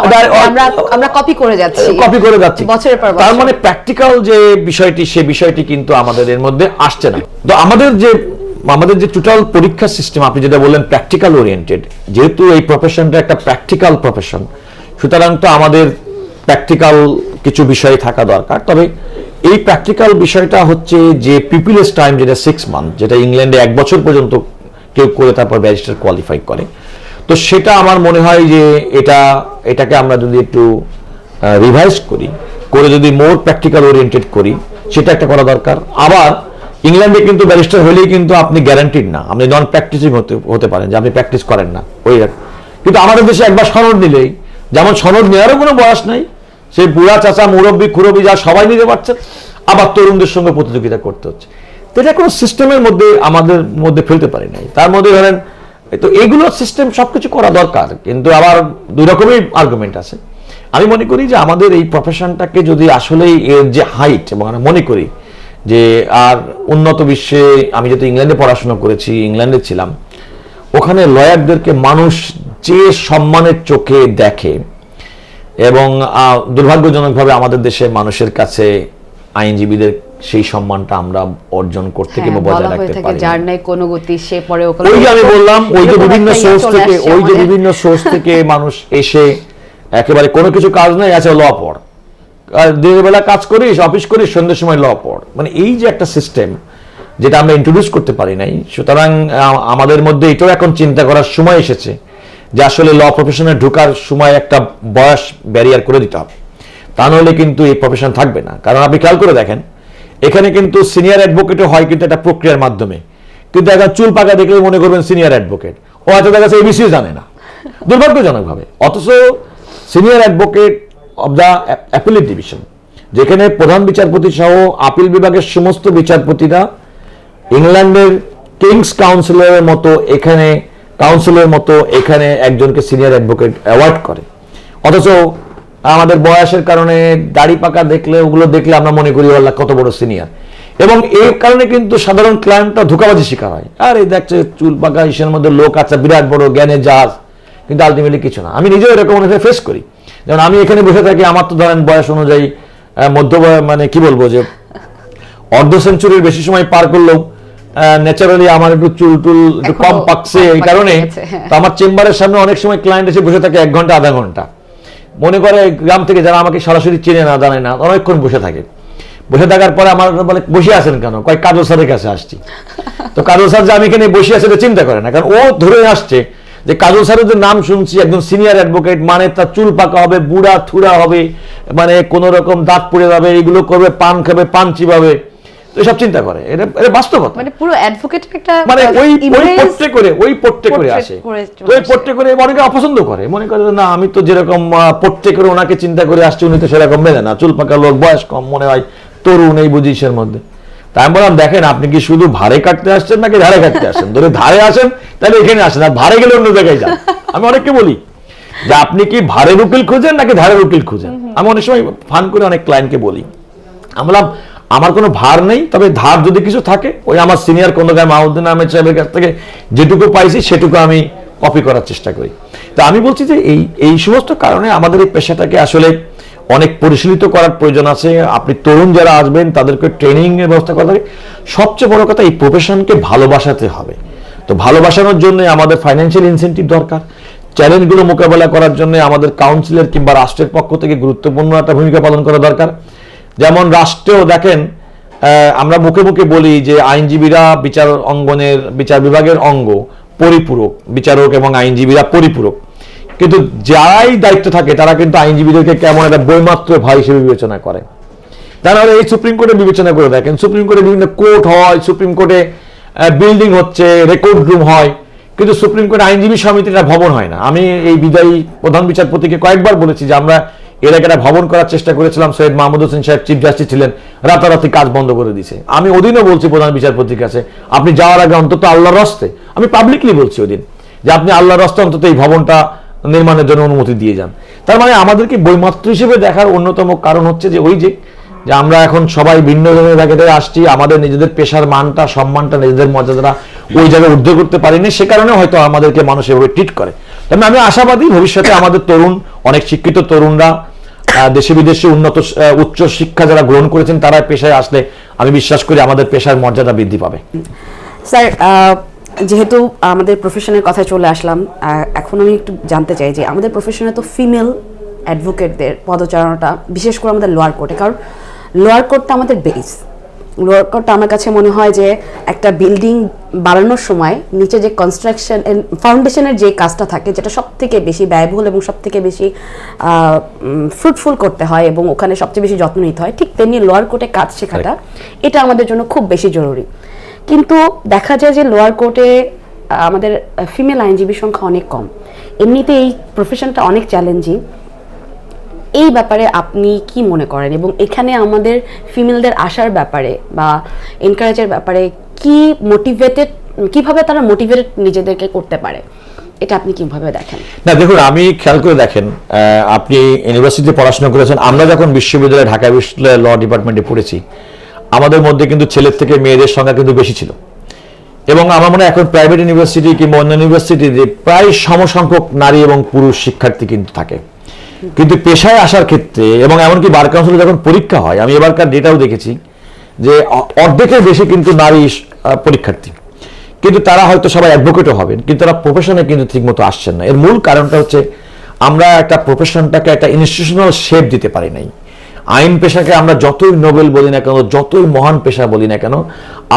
আমরা কপি করে যাচ্ছি বছরের পর বছর। তার মানে প্র্যাকটিক্যাল যে বিষয়টি, সে বিষয়টি কিন্তু আমাদের এর মধ্যে আসছে না। তো আমাদের যে টোটাল পরীক্ষা সিস্টেম, আপনি যেটা বললেন প্র্যাকটিক্যাল ওরিয়েন্টেড, যেহেতু এই প্রফেশনটা একটা প্র্যাকটিক্যাল প্রফেশন, সুতরাং তো আমাদের প্র্যাকটিক্যাল কিছু বিষয় থাকা দরকার। তবে এই প্র্যাকটিক্যাল বিষয়টা হচ্ছে যে পিপিএস টাইম, যেটা 6 মান্থ, যেটা ইংল্যান্ডে 1 বছর পর্যন্ত কেউ করে তারপর ব্যারিস্টার কোয়ালিফাই করে, তো সেটা আমার মনে হয় যে এটাকে আমরা যদি একটু রিভাইজ করে যদি মোর প্র্যাকটিক্যাল ওরিয়েন্টেড করি, সেটা একটা করা দরকার। আবার ইংল্যান্ডে কিন্তু ব্যারিস্টার হলেই কিন্তু আপনি গ্যারান্টিড না, আপনি নন প্র্যাকটিসিং হতে পারেন, যে আপনি প্র্যাকটিস করেন না ওই। কিন্তু আমাদের দেশে একবার সনদ নিলেই, যেমন সনদ নেওয়ারও কোনো বয়স নাই, সেই বুড়া চাচা মুরব্বী খুরব্বী যা সবাই নিতে পারছে, আবার তরুণদের সঙ্গে প্রতিযোগিতা করতে হচ্ছে। তো এটা কোনো সিস্টেমের মধ্যে আমাদের মধ্যে ফেলতে পারি নাই। তার মধ্যে ধরেন, তো এইগুলো সিস্টেম সবকিছু করা দরকার, কিন্তু আবার দুই রকমের আর্গুমেন্ট আছে। আমি মনে করি যে আমাদের এই প্রফেশনটাকে যদি আসলেই এর যে হাইট, এবং আমরা মনে করি যে আর উন্নত বিশ্বে, আমি যেহেতু ইংল্যান্ডে পড়াশোনা করেছি, ইংল্যান্ডে ছিলাম, ওখানে লয়ারদেরকে মানুষ যে সম্মানের চোখে দেখে, এবং দুর্ভাগ্যজনকভাবে আমাদের দেশে মানুষের কাছে আইনজীবীদের সেই সম্মানটা আমরা অর্জন করতে কিংবা বজায় রাখতে পারি। যার নাই কোনো গতি সে পরে ওখানে, ওই যে আমি বললাম, ওই যে বিভিন্ন সোর্স থেকে মানুষ এসে একেবারে কোনো কিছু কাজ নাই, আছে ল পড়, দিনের বেলা কাজ করিস, অফিস করিস, সন্ধ্যের সময় ল পড়, মানে এই যে একটা সিস্টেম যেটা আমরা ইন্ট্রোডিউস করতে পারি নাই। সুতরাং আমাদের মধ্যে এটাও এখন চিন্তা করার সময় এসেছে যে আসলে ল প্রফেশনে ঢোকার সময় একটা বয়স ব্যারিয়ার করে দিতে হবে, তা নাহলে কিন্তু এই প্রফেশন থাকবে না। কারণ আপনি খেয়াল করে দেখেন, এখানে কিন্তু সিনিয়র অ্যাডভোকেটও হয় কিন্তু একটা প্রক্রিয়ার মাধ্যমে, কিন্তু একটা চুল পাকা দেখলে মনে করবেন সিনিয়র অ্যাডভোকেট, ও হয়তো দেখা যাচ্ছে এবিসিও জানে না, দুর্ভাগ্যজনকভাবে। অথচ senior advocate of the appellate division, যেখানে প্রধান বিচারপতি সহ আপিল বিভাগের সমস্ত বিচারপতিরা ইংল্যান্ডের কিংস কাউন্সিলের মতো এখানে একজনকে সিনিয়র অ্যাডভোকেট অ্যাওয়ার্ড করে। অথচ আমাদের বয়সের কারণে দাড়ি পাকা দেখলে, ওগুলো দেখলে আমরা মনে করি আল্লাহ কত বড় সিনিয়র, এবং এই কারণে কিন্তু সাধারণ ক্লায়েন্টটা ধোঁকাবাজি শিকার হয়। আর এই দেখছে চুল পাকা ইসের মধ্যে লোক আছে, বিরাট বড় জ্ঞানে জাহাজ, কিন্তু আলটিমেটলি কিছু না। আমি নিজেও এরকম অনেক ফেস করি, যেমন আমি এখানে বসে থাকি, আমার তো ধরেন বয়স অনুযায়ী মধ্য, মানে কি বলবো, যে অর্ধ সেঞ্চুরির বেশি সময় পার করলেও ন্যাচারালি আমার একটু চুল টুল একটু কম পাকছে, এই কারণে তো আমার চেম্বারের সামনে অনেক সময় ক্লায়েন্ট এসে বসে থাকে 1 ঘন্টা আধা ঘন্টা, মনে করে গ্রাম থেকে যারা আমাকে সরাসরি চেনে না, জানে না, অনেকক্ষণ বসে থাকে। বসে থাকার পরে আমার বলে, বসে আছেন কেন? কয়েক কাজল স্যারের কাছে আসছি। তো কাজল স্যার যে আমি এখানে বসে আছি চিন্তা করে না, কারণ ও ধরে আসছে যে কাজল স্যারের যে নাম শুনছি, একদম সিনিয়র অ্যাডভোকেট, মানে তার চুল পাকা হবে, বুড়া থুড়া হবে, মানে কোন রকম দাঁত পড়ে যাবে, এগুলো করবে, পান খাবে, পান চিবাবে, তো সব চিন্তা করে। এটা বাস্তবতা, মানে পুরো অ্যাডভোকেটের একটা, মানে ওই পোট্রে করে আসে, তো ওই পোট্রে করে অনেকে অপছন্দ করে, মনে করে না আমি তো যেরকম পোট্রে করে ওনাকে চিন্তা করে আসছি, উনি তো সেরকম মেলে না, চুল পাকা লোক, বয়স কম, মনে হয় তরুণ, এই বুঝিসের মধ্যে। তাই আমি বললাম, দেখেন আপনি কি শুধু ভাড়ে কাটতে আসছেন নাকি ধারে কাটতে আসেন? ধরে ধারে আসেন তাহলে এখানে আসেন, আর ভাড়ে গেলে অন্য জায়গায় যান। আমি অনেককে বলি যে আপনি কি ভাড়ের উকিল খুঁজেন নাকি ধারের উকিল খুঁজেন? আমি অনেক সময় ফান করে অনেক ক্লায়েন্টকে বলি, আমি বললাম আমার কোনো ভার নেই, তবে ধার যদি কিছু থাকে, ওই আমার সিনিয়র খন্দকার মাহমুদ্দিন আহমেদ সাহেবের কাছ থেকে যেটুকু পাইছি সেটুকু আমি কপি করার চেষ্টা করি। তো আমি বলছি যে এই সমস্ত কারণে আমাদের এই পেশাটাকে আসলে অনেক পরিশীলিত করার প্রয়োজন আছে। আপনি তরুণ যারা আসবেন তাদেরকে ট্রেনিং এর ব্যবস্থা করা থাকে। সবচেয়ে বড় কথা, এই প্রফেশনকে ভালোবাসাতে হবে। তো ভালোবাসানোর জন্য আমাদের ফাইন্যান্সিয়াল ইনসেন্টিভ দরকার। চ্যালেঞ্জগুলো মোকাবেলা করার জন্য আমাদের কাউন্সিলের কিংবা রাষ্ট্রের পক্ষ থেকে গুরুত্বপূর্ণ একটা ভূমিকা পালন করা দরকার। যেমন রাষ্ট্রেও দেখেন, আমরা মুখে মুখে বলি যে আইনজীবীরা বিচার বিভাগের অঙ্গ, পরিপূরক, বিচারক এবং আইনজীবীরা পরিপূরক, কিন্তু যারাই দায়িত্ব থাকে তারা কিন্তু আইনজীবীদেরকে কেমন একটা বৈমাত্র ভাই হিসেবে বিবেচনা করে। তারা এই সুপ্রিম কোর্টে বিবেচনা করে দেখেন, সুপ্রিম কোর্টে বিভিন্ন কোর্ট হয়, সুপ্রিম কোর্টে বিল্ডিং হচ্ছে, রেকর্ড রুম হয়, কিন্তু সুপ্রিম কোর্ট আইনজীবী সমিতির একটা ভবন হয় না। আমি এই বিদায়ী প্রধান বিচারপতিকে কয়েকবার বলেছি যে আমরা এর আগে একটা ভবন করার চেষ্টা করেছিলাম, সৈয়দ মাহমুদ হোসেন সাহেব চিফ জাস্টিস ছিলেন, রাতারাতি কাজ বন্ধ করে দিয়েছে। আমি ওদিনও বলছি প্রধান বিচারপতির কাছে, আপনি যাওয়ার আগে অন্তত আল্লাহর রাস্তে, আমি পাবলিকলি বলছি ওদিন, যে আপনি আল্লাহর রাস্তে অন্তত এই ভবনটা নির্মাণের জন্য অনুমতি দিয়ে যান। তার মানে আমাদেরকে বৈমাত্র হিসেবে দেখার অন্যতম কারণ হচ্ছে যে ওই যে যে আমরা এখন সবাই ভিন্ন ধরনের জায়গা থেকে আসছি, আমাদের নিজেদের পেশার মানটা সম্মানটা নিজেদের মর্যাদাটা ওই জায়গায় ঊর্ধ্ব করতে পারিনি, সে কারণে হয়তো আমাদেরকে মানুষ এভাবে ট্রিট করে। তবে আমি আশাবাদী ভবিষ্যতে আমাদের তরুণ, অনেক শিক্ষিত তরুণরা দেশে বিদেশে উচ্চ শিক্ষা যারা গ্রহণ করেছেন তারা পেশায় আসলে আমি বিশ্বাস করি আমাদের পেশার মর্যাদা বৃদ্ধি পাবে। স্যার, যেহেতু আমাদের প্রফেশনের কথা চলে আসলাম, এখন আমি একটু জানতে চাই যে আমাদের প্রফেশনে তো ফিমেল অ্যাডভোকেটদের পদচারণাটা বিশেষ করে আমাদের লোয়ার কোর্টে, কারণ লোয়ার কোর্টটা আমাদের বেস। লোয়ার কোর্টটা আমার কাছে মনে হয় যে একটা বিল্ডিং বানানোর সময় নিচে যে কনস্ট্রাকশন ফাউন্ডেশনের যে কাজটা থাকে, যেটা সব থেকে বেশি ব্যয়বহুল এবং সব থেকে বেশি ফ্রুটফুল করতে হয় এবং ওখানে সবচেয়ে বেশি যত্ন নিতে হয়, ঠিক তেমনি লোয়ার কোর্টে কাজ শেখাটা এটা আমাদের জন্য খুব বেশি জরুরি। কিন্তু দেখা যায় যে লোয়ার কোর্টে আমাদের ফিমেল আইনজীবীর সংখ্যা অনেক কম। এমনিতে এই প্রফেশনটা অনেক চ্যালেঞ্জিং। এই ব্যাপারে আপনি কি মনে করেন এবং এখানে আমাদের ফিমেলদের আসার ব্যাপারে বা এনকারেজের ব্যাপারে কিভাবে তারা মোটিভেটেড নিজেদেরকে করতে পারে, এটা আপনি কিভাবে দেখেন? না দেখুন, আমি খেয়াল করে দেখেন, আপনি ইউনিভার্সিটিতে পড়াশোনা করেছেন, আমরা যখন বিশ্ববিদ্যালয়ে ঢাকা বিশ্ববিদ্যালয়ে ল ডিপার্টমেন্টে পড়েছি আমাদের মধ্যে কিন্তু ছেলের থেকে মেয়েদের সংখ্যা কিন্তু বেশি ছিল। এবং আমার মনে হয় এখন প্রাইভেট ইউনিভার্সিটি কিংবা অন্য ইউনিভার্সিটিতে প্রায় সমসংখ্যক নারী এবং পুরুষ শিক্ষার্থী কিন্তু থাকে। কিন্তু পেশায় আসার ক্ষেত্রে এবং এমনকি বার কাউন্সিলে যখন পরীক্ষা হয়, আমি এবারকার ডেটাও দেখেছি যে অর্ধেকের বেশি কিন্তু নারী পরীক্ষার্থী, কিন্তু তারা হয়তো সবাই অ্যাডভোকেটও হবেন, কিন্তু তারা প্রফেশনে কিন্তু ঠিকমতো আসছেন না। এর মূল কারণটা হচ্ছে আমরা একটা প্রফেশনটাকে একটা ইনস্টিটিউশনাল শেপ দিতে পারি নাই। আইন পেশাকে আমরা যতই নোবেল বলি না কেন, যতই মহান পেশা বলি না কেন,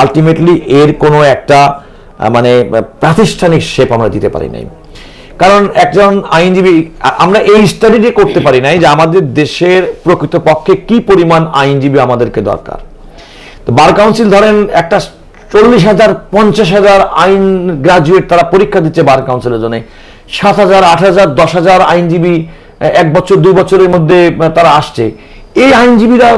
আলটিমেটলি এর কোনো একটা মানে প্রাতিষ্ঠানিক শেপ আমরা দিতে পারি নাই। কারণ একজন আইনজীবী, আমরা এই স্টাডিটি করতে পারি নাই যে আমাদের দেশের প্রকৃতপক্ষে কি পরিমাণ আইনজীবী আমাদেরকে দরকার। তো বার কাউন্সিল ধরেন একটা 40,000 50,000 আইন গ্রাজুয়েট তারা পরীক্ষা দিচ্ছে বার কাউন্সিলের জন্য, 7,000 8,000 10,000 আইনজীবী 1 বছর 2 বছরের মধ্যে তারা আসছে। এই আইনজীবীরা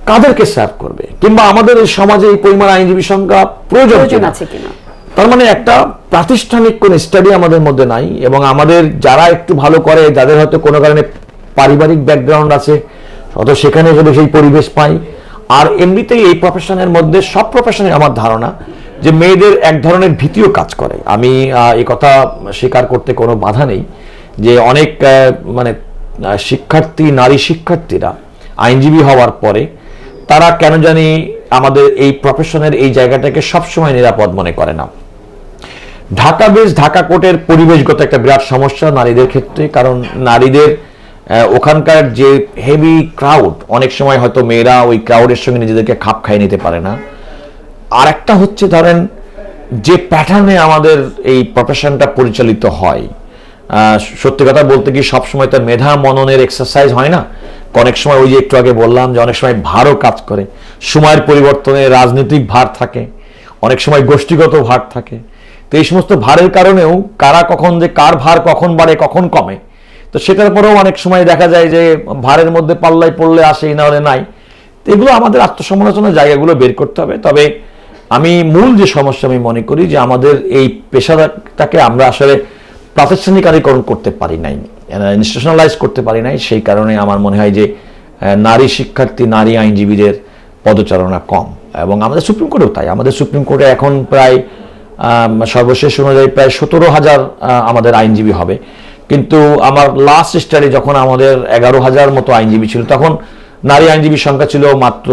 কাদেরকে সার্ভ করবে, কিংবা আমাদের এই সমাজে এই পরিমাণ আইনজীবী সংখ্যা প্রয়োজন আছে কিনা? তার মানে একটা প্রাতিষ্ঠানিক কোন স্টাডি আমাদের মধ্যে নাই। এবং আমাদের যারা একটু ভালো করে, যাদের হয়তো কোনো কারণে পারিবারিক ব্যাকগ্রাউন্ড আছে, হয়তো সেখানে এসে সেই পরিবেশ পাই। আর এমনিতেই এই প্রফেশনের মধ্যে, সব প্রফেশনে আমার ধারণা যে মেয়েদের এক ধরনের ভীতিও কাজ করে। আমি এই কথা স্বীকার করতে কোনো বাধা নেই যে অনেক মানে শিক্ষার্থী, নারী শিক্ষার্থীরা আইনজীবী হওয়ার পরে তারা কেন জানি আমাদের এই প্রফেশনের এই জায়গাটাকে সবসময় নিরাপদ মনে করে না। ঢাকা কোর্টের পরিবেশগত একটা বিরাট সমস্যা নারীদের ক্ষেত্রে, কারণ নারীদের ওখানকার যে হেভি ক্রাউড, অনেক সময় হয়তো মেয়েরা ওই ক্রাউডের সঙ্গে নিজেদেরকে খাপ খাইয়ে নিতে পারে না। আর একটা হচ্ছে ধরেন যে প্যাটার্নে আমাদের এই প্রফেশনটা পরিচালিত হয়, সত্যি কথা বলতে কি সবসময় তার মেধা মননের এক্সারসাইজ হয় না। অনেক সময় ওই যে একটু আগে বললাম যে অনেক সময় ভারও কাজ করে, সময়ের পরিবর্তনে রাজনৈতিক ভার থাকে, অনেক সময় গোষ্ঠীগত ভার থাকে। তো এই সমস্ত ভারের কারণেও কারা কখন যে কার ভার কখন বাড়ে কখন কমে, তো সেটার পরেও অনেক সময় দেখা যায় যে ভারের মধ্যে পাল্লায় পড়লে আসেই, না হলে নাই। তো এগুলো আমাদের আত্মসমালোচনার জায়গাগুলো বের করতে হবে। তবে আমি মূল যে সমস্যা আমি মনে করি যে আমাদের এই পেশাটাকে আমরা আসলে প্রাতিষ্ঠানিকীকরণ করতে পারি নাই, ইনস্টিটিউশনালাইজ করতে পারি নাই। সেই কারণে আমার মনে হয় যে নারী শিক্ষার্থী, নারী আইনজীবীদের পদচারণা কম। এবং আমাদের সুপ্রিম কোর্টেও তাই। আমাদের সুপ্রিম কোর্টে এখন প্রায় সর্বশেষ অনুযায়ী প্রায় 17,000 আমাদের আইনজীবী হবে, কিন্তু আমার লাস্ট স্টাডি যখন আমাদের 11,000 মতো আইনজীবী ছিল, তখন নারী আইনজীবীর সংখ্যা ছিল মাত্র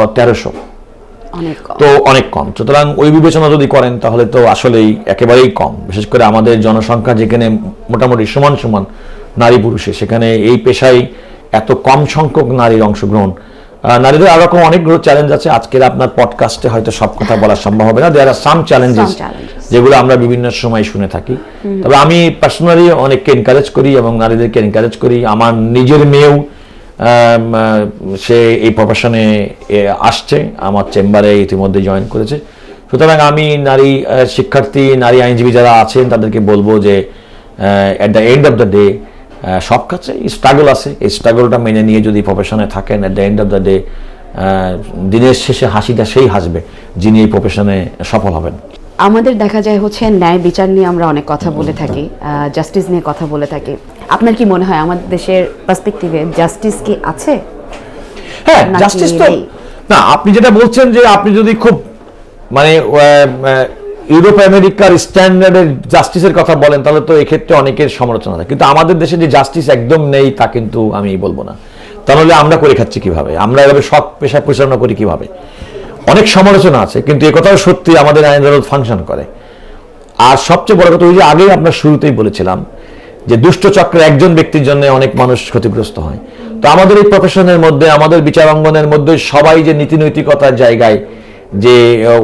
1300, তো অনেক কম। সুতরাং ওই বিবেচনা যদি করেন তাহলে তো আসলেই একেবারেই কম। বিশেষ করে আমাদের জনসংখ্যা যেখানে মোটামুটি সমান সমান নারী পুরুষে, সেখানে এই পেশায় এত কম সংখ্যক নারীর অংশগ্রহণ। নারীদের আরো রকম অনেকগুলো চ্যালেঞ্জ আছে, আজকের আপনার পডকাস্টে হয়তো সব কথা বলা সম্ভব হবে না। দেয়ার আর সাম চ্যালেঞ্জেস যেগুলো আমরা বিভিন্ন সময় শুনে থাকি। তবে আমি পার্সোনালি অনেককে এনকারেজ করি এবং নারীদেরকে এনকারেজ করি। আমার নিজের মেয়েও সে এই প্রফেশনে আসছে, আমার চেম্বারে ইতিমধ্যে জয়েন করেছে। সুতরাং আমি নারী শিক্ষার্থী, নারী আইনজীবী যারা আছেন তাদেরকে বলবো যে at the end of the day সব কাছে স্ট্রাগল আছে, এই স্ট্রাগলটা মেনে নিয়ে যদি প্রফেশনে থাকেন, at the end of the day দিনের শেষে হাসিটা সেই হাসবে যিনি এই প্রফেশনে সফল হবেন। আমাদের দেখা যায় হচ্ছে ন্যায় বিচার নিয়ে আমরা অনেক কথা বলে থাকি, জাস্টিস নিয়ে কথা বলে থাকি। আপনার কি মনে হয় আমাদের দেশের পার্সপেক্টিভে জাস্টিস কি আছে? হ্যাঁ, নাকি জাস্টিস তো না, আপনি যেটা বলছেন যে আপনি যদি খুব মানে ইউরোপ আমেরিকার স্ট্যান্ডার্ডের জাস্টিসের কথা বলেন তাহলে তো এক্ষেত্রে অনেকের সমালোচনা থাকে, কিন্তু আমাদের দেশে যে জাস্টিস একদম নেই তা কিন্তু আমি বলবো না। তাহলে আমরা করে খাচ্ছি কিভাবে, আমরা এভাবে সৎ পেশা পরিচালনা করি কিভাবে? অনেক সমালোচনা আছে, কিন্তু একথাও সত্যি আমাদের আইন আদালত ফাংশন করে। আর সবচেয়ে বড় কথা, ওই যে আগেই আপনার শুরুতেই বলেছিলাম যে দুষ্ট চক্রের একজন ব্যক্তির জন্য অনেক মানুষ ক্ষতিগ্রস্ত হয়। তো আমাদের এই প্রফেশনের মধ্যে, আমাদের বিচার অঙ্গনের মধ্যে সবাই যে নীতি নৈতিকতার জায়গায় যে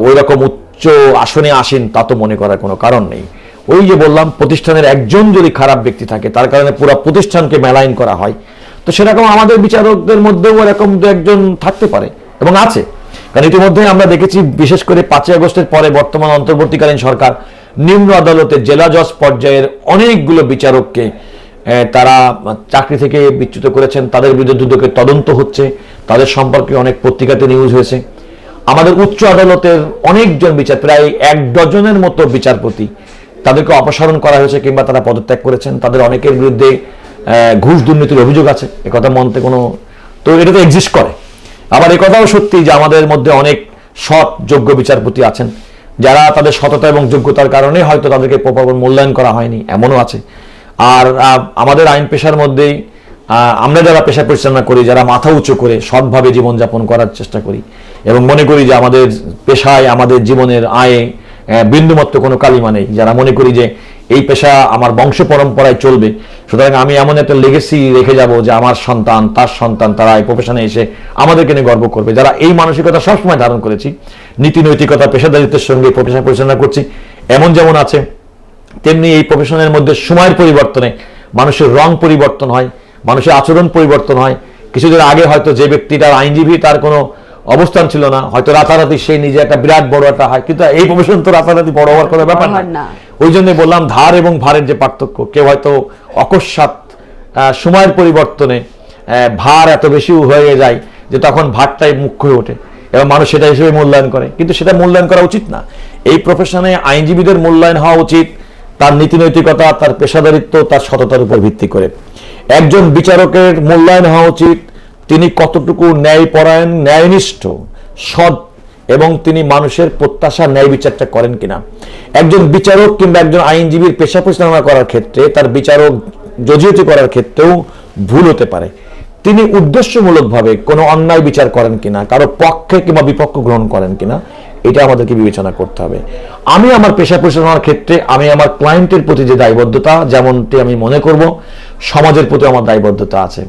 ওই রকম উচ্চ আসনে আসেন তা তো মনে করার কোনো কারণ নেই। ওই যে বললাম, প্রতিষ্ঠানের একজন যদি খারাপ ব্যক্তি থাকে তার কারণে পুরো প্রতিষ্ঠানকে মেলাইন করা হয়, তো সেরকম আমাদের বিচারকদের মধ্যেও এরকম দু একজন থাকতে পারে এবং আছে। কারণ ইতিমধ্যে আমরা দেখেছি, বিশেষ করে 5ই আগস্টের পরে বর্তমান অন্তর্বর্তীকালীন সরকার নিম্ন আদালতে জেলা জজ পর্যায়ের অনেকগুলো বিচারককে তারা চাকরি থেকে বিচ্যুত করেছেন, তাদের বিরুদ্ধে দুদকের তদন্ত হচ্ছে, তাদের সম্পর্কে অনেক পত্রিকাতে নিউজ হয়েছে। আমাদের উচ্চ আদালতের অনেকজন প্রায় 1 ডজনের মতো বিচারপতি তাদেরকে অপসারণ করা হয়েছে কিংবা তারা পদত্যাগ করেছেন। তাদের অনেকের বিরুদ্ধে ঘুষ দুর্নীতির অভিযোগ আছে, একথা মনতে কোনো, তো এটা তো এক্সিস্ট করে। আবার একথাও সত্যি যে আমাদের মধ্যে অনেক সৎ যোগ্য বিচারপতি আছেন যারা তাদের সততা এবং যোগ্যতার কারণে হয়তো তাদেরকে প্রপার মূল্যায়ন করা হয়নি, এমনও আছে। আর আমাদের আইন পেশার মধ্যেই আমরা যারা পেশা পরিচালনা করি, যারা মাথা উঁচু করে সৎভাবে জীবনযাপন করার চেষ্টা করি এবং মনে করি যে আমাদের পেশায়, আমাদের জীবনের আয়ে বিন্দুমাত্র কোনো কালিমা নেই, যারা মনে করি যে এই পেশা আমার বংশ পরম্পরায় চলবে, সুতরাং আমি এমন একটা লেগেসি রেখে যাব যে আমার সন্তান, তার সন্তান, তারা এই প্রফেশনে এসে আমাদেরকে নিয়ে গর্ব করবে। যারা এই মানসিকতা সবসময় ধারণ করেছি, নীতি নৈতিকতা, পেশাদারিত্বের সঙ্গে পেশা পরিচালনা করছি, এমন যেমন আছে তেমনি এই প্রফেশনের মধ্যে সময়ের পরিবর্তনে মানুষের রং পরিবর্তন হয়, মানুষের আচরণ পরিবর্তন হয়। কিছুদিন আগে হয়তো যে ব্যক্তিটার আইনজীবী, তার কোনো অবস্থান ছিল না, হয়তো রাতারাতি সে নিজে একটা বিরাট বড় একটা হয়, কিন্তু এই প্রফেশন তো রাতারাতি বড় হওয়ার কোনো ব্যাপার না। ওই জন্য বললাম ধার এবং ভারের যে পার্থক্য, কেউ হয়তো অকস্মাৎ সময়ের পরিবর্তনে ভার এত বেশি হয়ে যায় যে তখন ভারটাই মুখ্য হয়ে ওঠে এবং মানুষ সেটা হিসেবে মূল্যায়ন করে, কিন্তু সেটা মূল্যায়ন করা উচিত না। এই প্রফেশনে আইনজীবীদের মূল্যায়ন হওয়া উচিত তার নীতি নৈতিকতা, তার পেশাদারিত্ব, তার সততার উপর ভিত্তি করে। একজন বিচারকের মূল্যায়ন হওয়া উচিত তিনি কতটুকু ন্যায়পরায়ণ, ন্যায়নিষ্ঠ, সৎ এবং তিনি মানুষের প্রত্যাশা ন্যায় বিচারটা করেন কিনা। একজন বিচারক কিংবা একজন আইনজীবীর পেশা পরিচালনা করার ক্ষেত্রে, তার বিচারক জজিয়তি করার ক্ষেত্রেও ভুল হতে পারে। তিনি উদ্দেশ্যমূলকভাবে কোনো অন্যায় বিচার করেন কিনা, কারো পক্ষে কিংবা বিপক্ষ গ্রহণ করেন কিনা, এটা আমাদেরকে বিবেচনা করতে হবে। আমি আমার পেশা পরিচালনার ক্ষেত্রে আমি আমার ক্লায়েন্টের প্রতি যে দায়বদ্ধতা, যেমনটি আমি মনে করব সমাজের প্রতি আমার দায়বদ্ধতা আছে।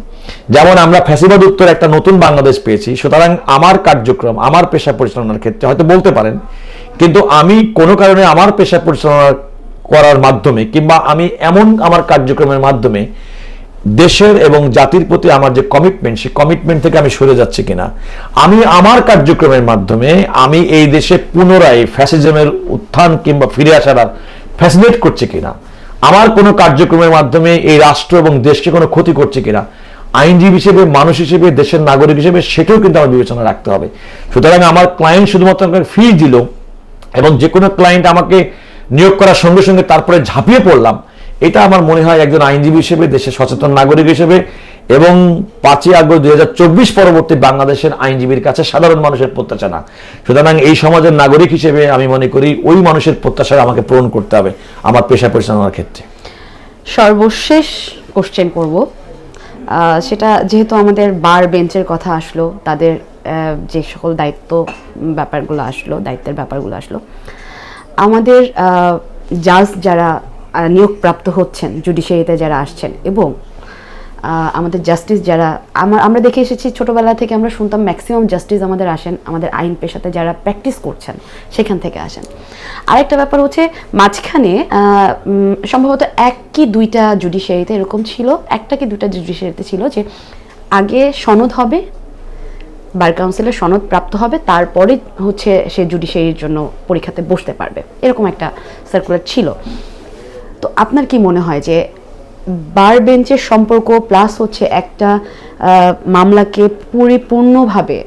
যেমন আমরা ফ্যাসিবাদ উত্তর একটা নতুন বাংলাদেশ পেয়েছি, সুতরাং আমার কার্যক্রম, আমার পেশা পরিচালনার ক্ষেত্রে হয়তো বলতে পারেন, কিন্তু আমি কোনো কারণে আমার পেশা পরিচালনা করার মাধ্যমে কিংবা আমি এমন আমার কার্যক্রমের মাধ্যমে দেশের এবং জাতির প্রতি আমার যে কমিটমেন্ট, সেই কমিটমেন্ট থেকে আমি সরে যাচ্ছি কিনা, আমি আমার কার্যক্রমের মাধ্যমে আমি এই দেশে পুনরায় ফ্যাসিজমের উত্থান কিংবা ফিরে আসার ফ্যাসিলিটেট করছি কিনা, আমার কোনো কার্যক্রমের মাধ্যমে এই রাষ্ট্র এবং দেশকে কোনো ক্ষতি করছে কিনা, আইনজীবী হিসেবে, মানুষ হিসেবে, দেশের নাগরিক হিসেবে সেটাও কিন্তু আমার বিবেচনা রাখতে হবে। সুতরাং আমার ক্লায়েন্ট শুধুমাত্র আমাকে ফি দিল এবং যে কোনো ক্লায়েন্ট আমাকে নিয়োগ করার সঙ্গে সঙ্গে তারপরে ঝাঁপিয়ে পড়লাম, এটা আমার মনে হয় একজন আইনজীবী হিসেবে, দেশের সচেতন নাগরিক হিসেবে এবং 5ই আগস্ট 2024 পরবর্তী বাংলাদেশের আইনজীবীর কাছে সাধারণ মানুষের প্রত্যাশা না। সুতরাং এই সমাজের নাগরিক হিসেবে আমি মনে করি ওই মানুষের প্রত্যাশা আমাকে পূরণ করতে হবে আমার পেশা পরিচালনার ক্ষেত্রে। সর্বশেষ কোশ্চেন করব, সেটা যেহেতু আমাদের বার বেঞ্চের কথা আসলো, তাদের যে সকল দায়িত্বের ব্যাপারগুলো আসলো, আমাদের জাজ যারা নিয়োগপ্রাপ্ত হচ্ছেন, জুডিশিয়ারিতে যারা আসছেন এবং আমাদের জাস্টিস যারা আমরা দেখে এসেছি, ছোটবেলা থেকে আমরা শুনতাম ম্যাক্সিমাম জাস্টিস আমাদের আসেন আমাদের আইন পেশাতে যারা প্র্যাকটিস করছেন সেখান থেকে আসেন। আরেকটা ব্যাপার হচ্ছে, মাঝখানে সম্ভবত 1 কি 2টা জুডিশিয়ারিতে এরকম ছিল, 1টা কি 2টা জুডিশিয়ারিতে ছিল যে আগে সনদ হবে, বার কাউন্সিলের সনদ প্রাপ্ত হবে, তারপরে হচ্ছে সে জুডিশিয়ারির জন্য পরীক্ষাতে বসতে পারবে, এরকম একটা সার্কুলার ছিল। তো আপনার কি মনে হয় যে বার বেঞ্চের সম্পর্ক প্লাস হচ্ছে একটা মামলাকে পরিপূর্ণভাবে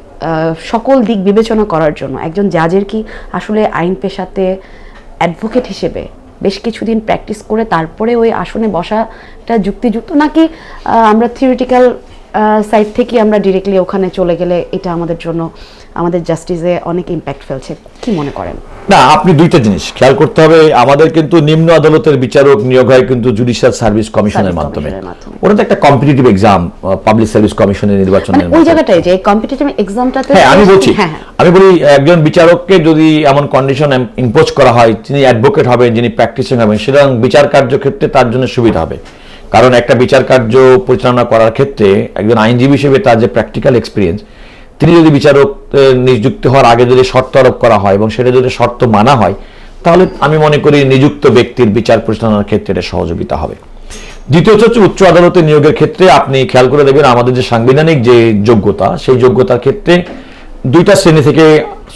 সকল দিক বিবেচনা করার জন্য একজন জাজের কি আসলে আইন পেশাতে অ্যাডভোকেট হিসেবে বেশ কিছুদিন প্র্যাকটিস করে তারপরে ওই আসনে বসাটা যুক্তিযুক্ত, নাকি আমরা থিওরিটিক্যাল সাইড থেকে আমরা ডিরেক্টলি ওখানে চলে গেলে এটা আমাদের জন্য আমাদের জাস্টিসে অনেক ইম্প্যাক্ট ফেলছে, কি মনে করেন? না, আপনি দুইটা জিনিস খেয়াল করতে হবে। আমাদের কিন্তু নিম্ন আদালতের বিচারক নিয়োগ হয় কিন্তু জুডিশিয়াল সার্ভিস কমিশনের মাধ্যমে। ওটা তো একটা কম্পিটিটিভ এক্সাম, পাবলিক সার্ভিস কমিশনের নির্বাচনের ওই জায়গাটায় যে কম্পিটিটিভ এক্সামটাতে আমি বলছি, আমি বলি একজন বিচারককে যদি এমন কন্ডিশন ইম্পোজ করা হয়, যিনি অ্যাডভোকেট হবেন, যিনি প্র্যাকটিসিং হবেন, সুতরাং বিচার কার্যক্ষেত্রে তার জন্য সুবিধা হবে। কারণ একটা বিচার কার্য পরিচালনা করার ক্ষেত্রে একজন আইনজীবী হিসেবে তার যে প্র্যাকটিক্যাল এক্সপিরিয়েন্স, তিনি যদি বিচারক নিযুক্ত হওয়ার আগে যদি শর্ত আরোপ করা হয় এবং সেটা যদি শর্ত মানা হয়, তাহলে আমি মনে করি নিযুক্ত ব্যক্তির বিচার পরিচালনার ক্ষেত্রে এটা সহযোগিতা হবে। দ্বিতীয়ত হচ্ছে উচ্চ আদালতে নিয়োগের ক্ষেত্রে আপনি খেয়াল করে দেখবেন আমাদের যে সাংবিধানিক যে যোগ্যতা, সেই যোগ্যতার ক্ষেত্রে দুইটা শ্রেণী থেকে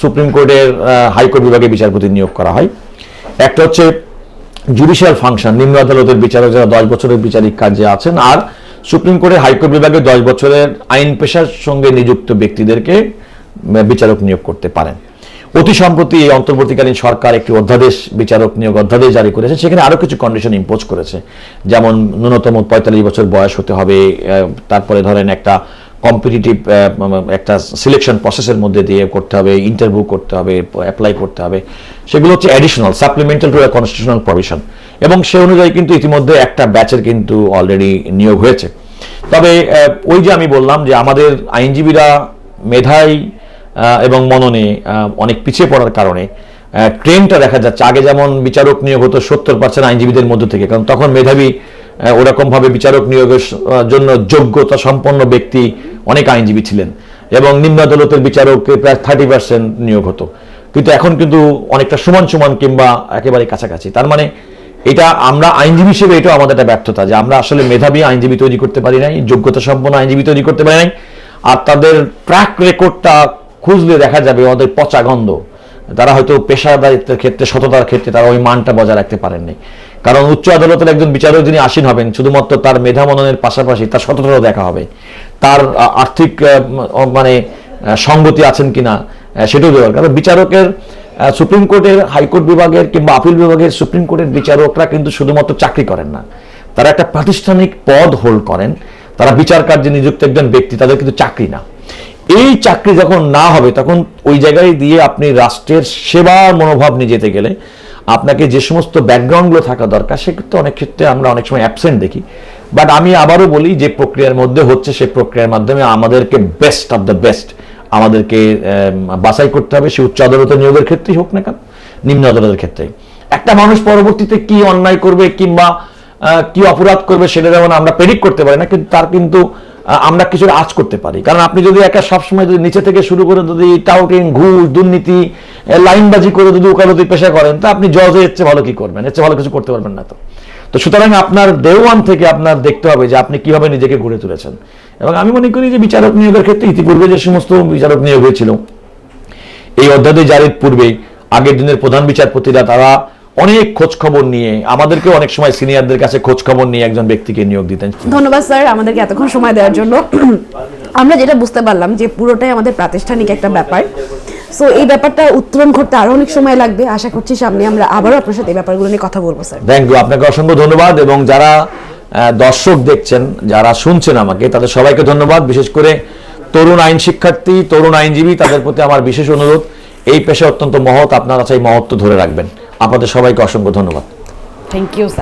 সুপ্রিম কোর্টের হাইকোর্ট বিভাগে বিচারপতি নিয়োগ করা হয়। একটা হচ্ছে জুডিশিয়াল ফাংশন, নিম্ন আদালতের বিচারক যারা 10 বছরের বিচারিক কার্যে আছেন, আর সুপ্রিম কোর্টের হাইকোর্ট বিভাগে 10 বছরের আইন পেশার সঙ্গে নিযুক্ত ব্যক্তিদেরকে বিচারক নিয়োগ করতে পারেন। অতি সম্প্রতি এই অন্তর্বর্তীকালীন সরকার একটি অধ্যাদেশ, বিচারক নিয়োগ অধ্যাদেশ জারি করেছে। সেখানে আরো কিছু কন্ডিশন ইম্পোজ করেছে, যেমন ন্যূনতম 45 বছর বয়স হতে হবে, তারপরে ধরেন একটা কম্পিটিটিভ একটা সিলেকশন প্রসেসের মধ্যে দিয়ে করতে হবে, ইন্টারভিউ করতে হবে, অ্যাপ্লাই করতে হবে। সেগুলো হচ্ছে additional, supplemental to constitutional provision, এবং সে অনুযায়ী কিন্তু ইতিমধ্যে একটা ব্যাচের কিন্তু অলরেডি নিয়োগ হয়েছে। তবে ওই যে আমি বললাম যে আমাদের আইনজীবীরা মেধায় এবং মননে অনেক পিছিয়ে পড়ার কারণে ট্রেন্ডটা দেখা যাচ্ছে। আগে যেমন বিচারক নিয়োগ হতো 70% আইনজীবীদের মধ্য থেকে, কারণ তখন মেধাবী ওরকমভাবে বিচারক নিয়োগের জন্য যোগ্যতা সম্পন্ন ব্যক্তি অনেক আইনজীবী ছিলেন, এবং নিম্ন আদালতের বিচারককে প্রায় 30% নিয়োগ হতো। কিন্তু এখন কিন্তু অনেকটা সমান সমান কিংবা একেবারে কাছাকাছি। তার মানে এটা আমরা আইনজীবী হিসেবে এটাও আমাদের একটা ব্যর্থতা যে আমরা আসলে মেধাবী আইনজীবী তৈরি করতে পারি নাই, যোগ্যতা সম্পন্ন আইনজীবী তৈরি করতে পারি নাই। আর তাদের ট্র্যাক রেকর্ডটা খুঁজলে দেখা যাবে ওদের পচা গন্ধ। তারা হয়তো পেশাদারিত্বের ক্ষেত্রে, সততার ক্ষেত্রে তারা ওই মানটা বজায় রাখতে পারেননি। কারণ উচ্চ আদালতের একজন বিচারক যিনি আসীন হবেন, শুধুমাত্র তার মেধা মননের পাশাপাশি তার সততাও দেখা হবে, তার আর্থিক মানে সঙ্গতি আছেন কিনা সেটাও দেওয়ার। কারণ বিচারকের সুপ্রিম কোর্টের, হাইকোর্ট বিভাগের কিংবা আপিল বিভাগের সুপ্রিম কোর্টের বিচারকরা কিন্তু শুধুমাত্র চাকরি করেন না, তারা একটা প্রাতিষ্ঠানিক পদ হোল্ড করেন। তারা বিচার কার্যে নিযুক্ত একজন ব্যক্তি, তাদের কিন্তু চাকরি না। এই চাকরি যখন না হবে, তখন ওই জায়গায় দিয়ে আপনি রাষ্ট্রের সেবার মনোভাব নিয়ে যেতে গেলে আপনাকে যে সমস্ত ব্যাকগ্রাউন্ডগুলো থাকা দরকার, সেক্ষেত্রে অনেক ক্ষেত্রে আমরা অনেক সময় অ্যাবসেন্ট দেখি। বাট আমি আবারও বলি, যে প্রক্রিয়ার মধ্যে হচ্ছে সেই প্রক্রিয়ার মাধ্যমে আমাদেরকে বেস্ট অফ দ্য বেস্ট আমাদেরকে বাছাই করতে হবে। সে উচ্চ আদালতের নিয়োগের ক্ষেত্রেই হোক না কেন, নিম্ন আদালতের ক্ষেত্রে। একটা মানুষ পরবর্তীতে কি অন্যায় করবে কিংবা কি অপরাধ করবে সেটা যেমন আমরা প্রেডিক্ট করতে পারি না, কিন্তু তার কিন্তু আমরা কিছু আজ করতে পারি। কারণ আপনি যদি একা সবসময় যদি নিচে থেকে শুরু করে যদি টাউটিং, ঘুষ, দুর্নীতি, লাইনবাজি করে যদি ওকালতি পেশা করেন, তা আপনি জজে এর চেয়ে ভালো কি করবেন? এর চেয়ে ভালো কিছু করতে পারবেন না। তো সুতরাং আপনার ডে ওয়ান থেকে আপনার দেখতে হবে যে আপনি কিভাবে নিজেকে গড়ে তুলেছেন। এবং আমি মনে করি যে বিচারক নিয়োগের ক্ষেত্রে ইতিপূর্বে যে সমস্ত বিচারক নিয়োগ হয়েছিল এই অধ্যাদেশ জারির পূর্বে, আগের দিনের প্রধান বিচারপতিরা তারা অনেক খোঁজ খবর নিয়ে, আমাদেরকে অনেক সময় সিনিয়রদের কাছে খোঁজ খবর নিয়ে একজন ব্যক্তিকে নিয়োগ দিতেন। ধন্যবাদ স্যার আমাদেরকে এতক্ষণ সময় দেওয়ার জন্য। আমরা যেটা বুঝতে পারলাম যে পুরোটাই আমাদের প্রাতিষ্ঠানিক একটা ব্যাপার। সো এই ব্যাপারটা উত্তরণ করতে আরো অনেক সময় লাগবে। আশা করছি সামনে আমরা আবারও আপনার সাথে এই ব্যাপারগুলো নিয়ে কথা বলবো স্যার। থ্যাংক ইউ, আপনাকে অসংখ্য ধন্যবাদ। এবং যারা দর্শক দেখছেন, যারা শুনছেন আমাকে, তাদের সবাইকে ধন্যবাদ। বিশেষ করে তরুণ আইন শিক্ষার্থী, তরুণ আইনজীবী, তাদের প্রতি আমার বিশেষ অনুরোধ, এই পেশা অত্যন্ত মহৎ, আপনারা চাই মহত্ব ধরে রাখবেন। আপনাদের সবাইকে অসংখ্য ধন্যবাদ। Thank you sir.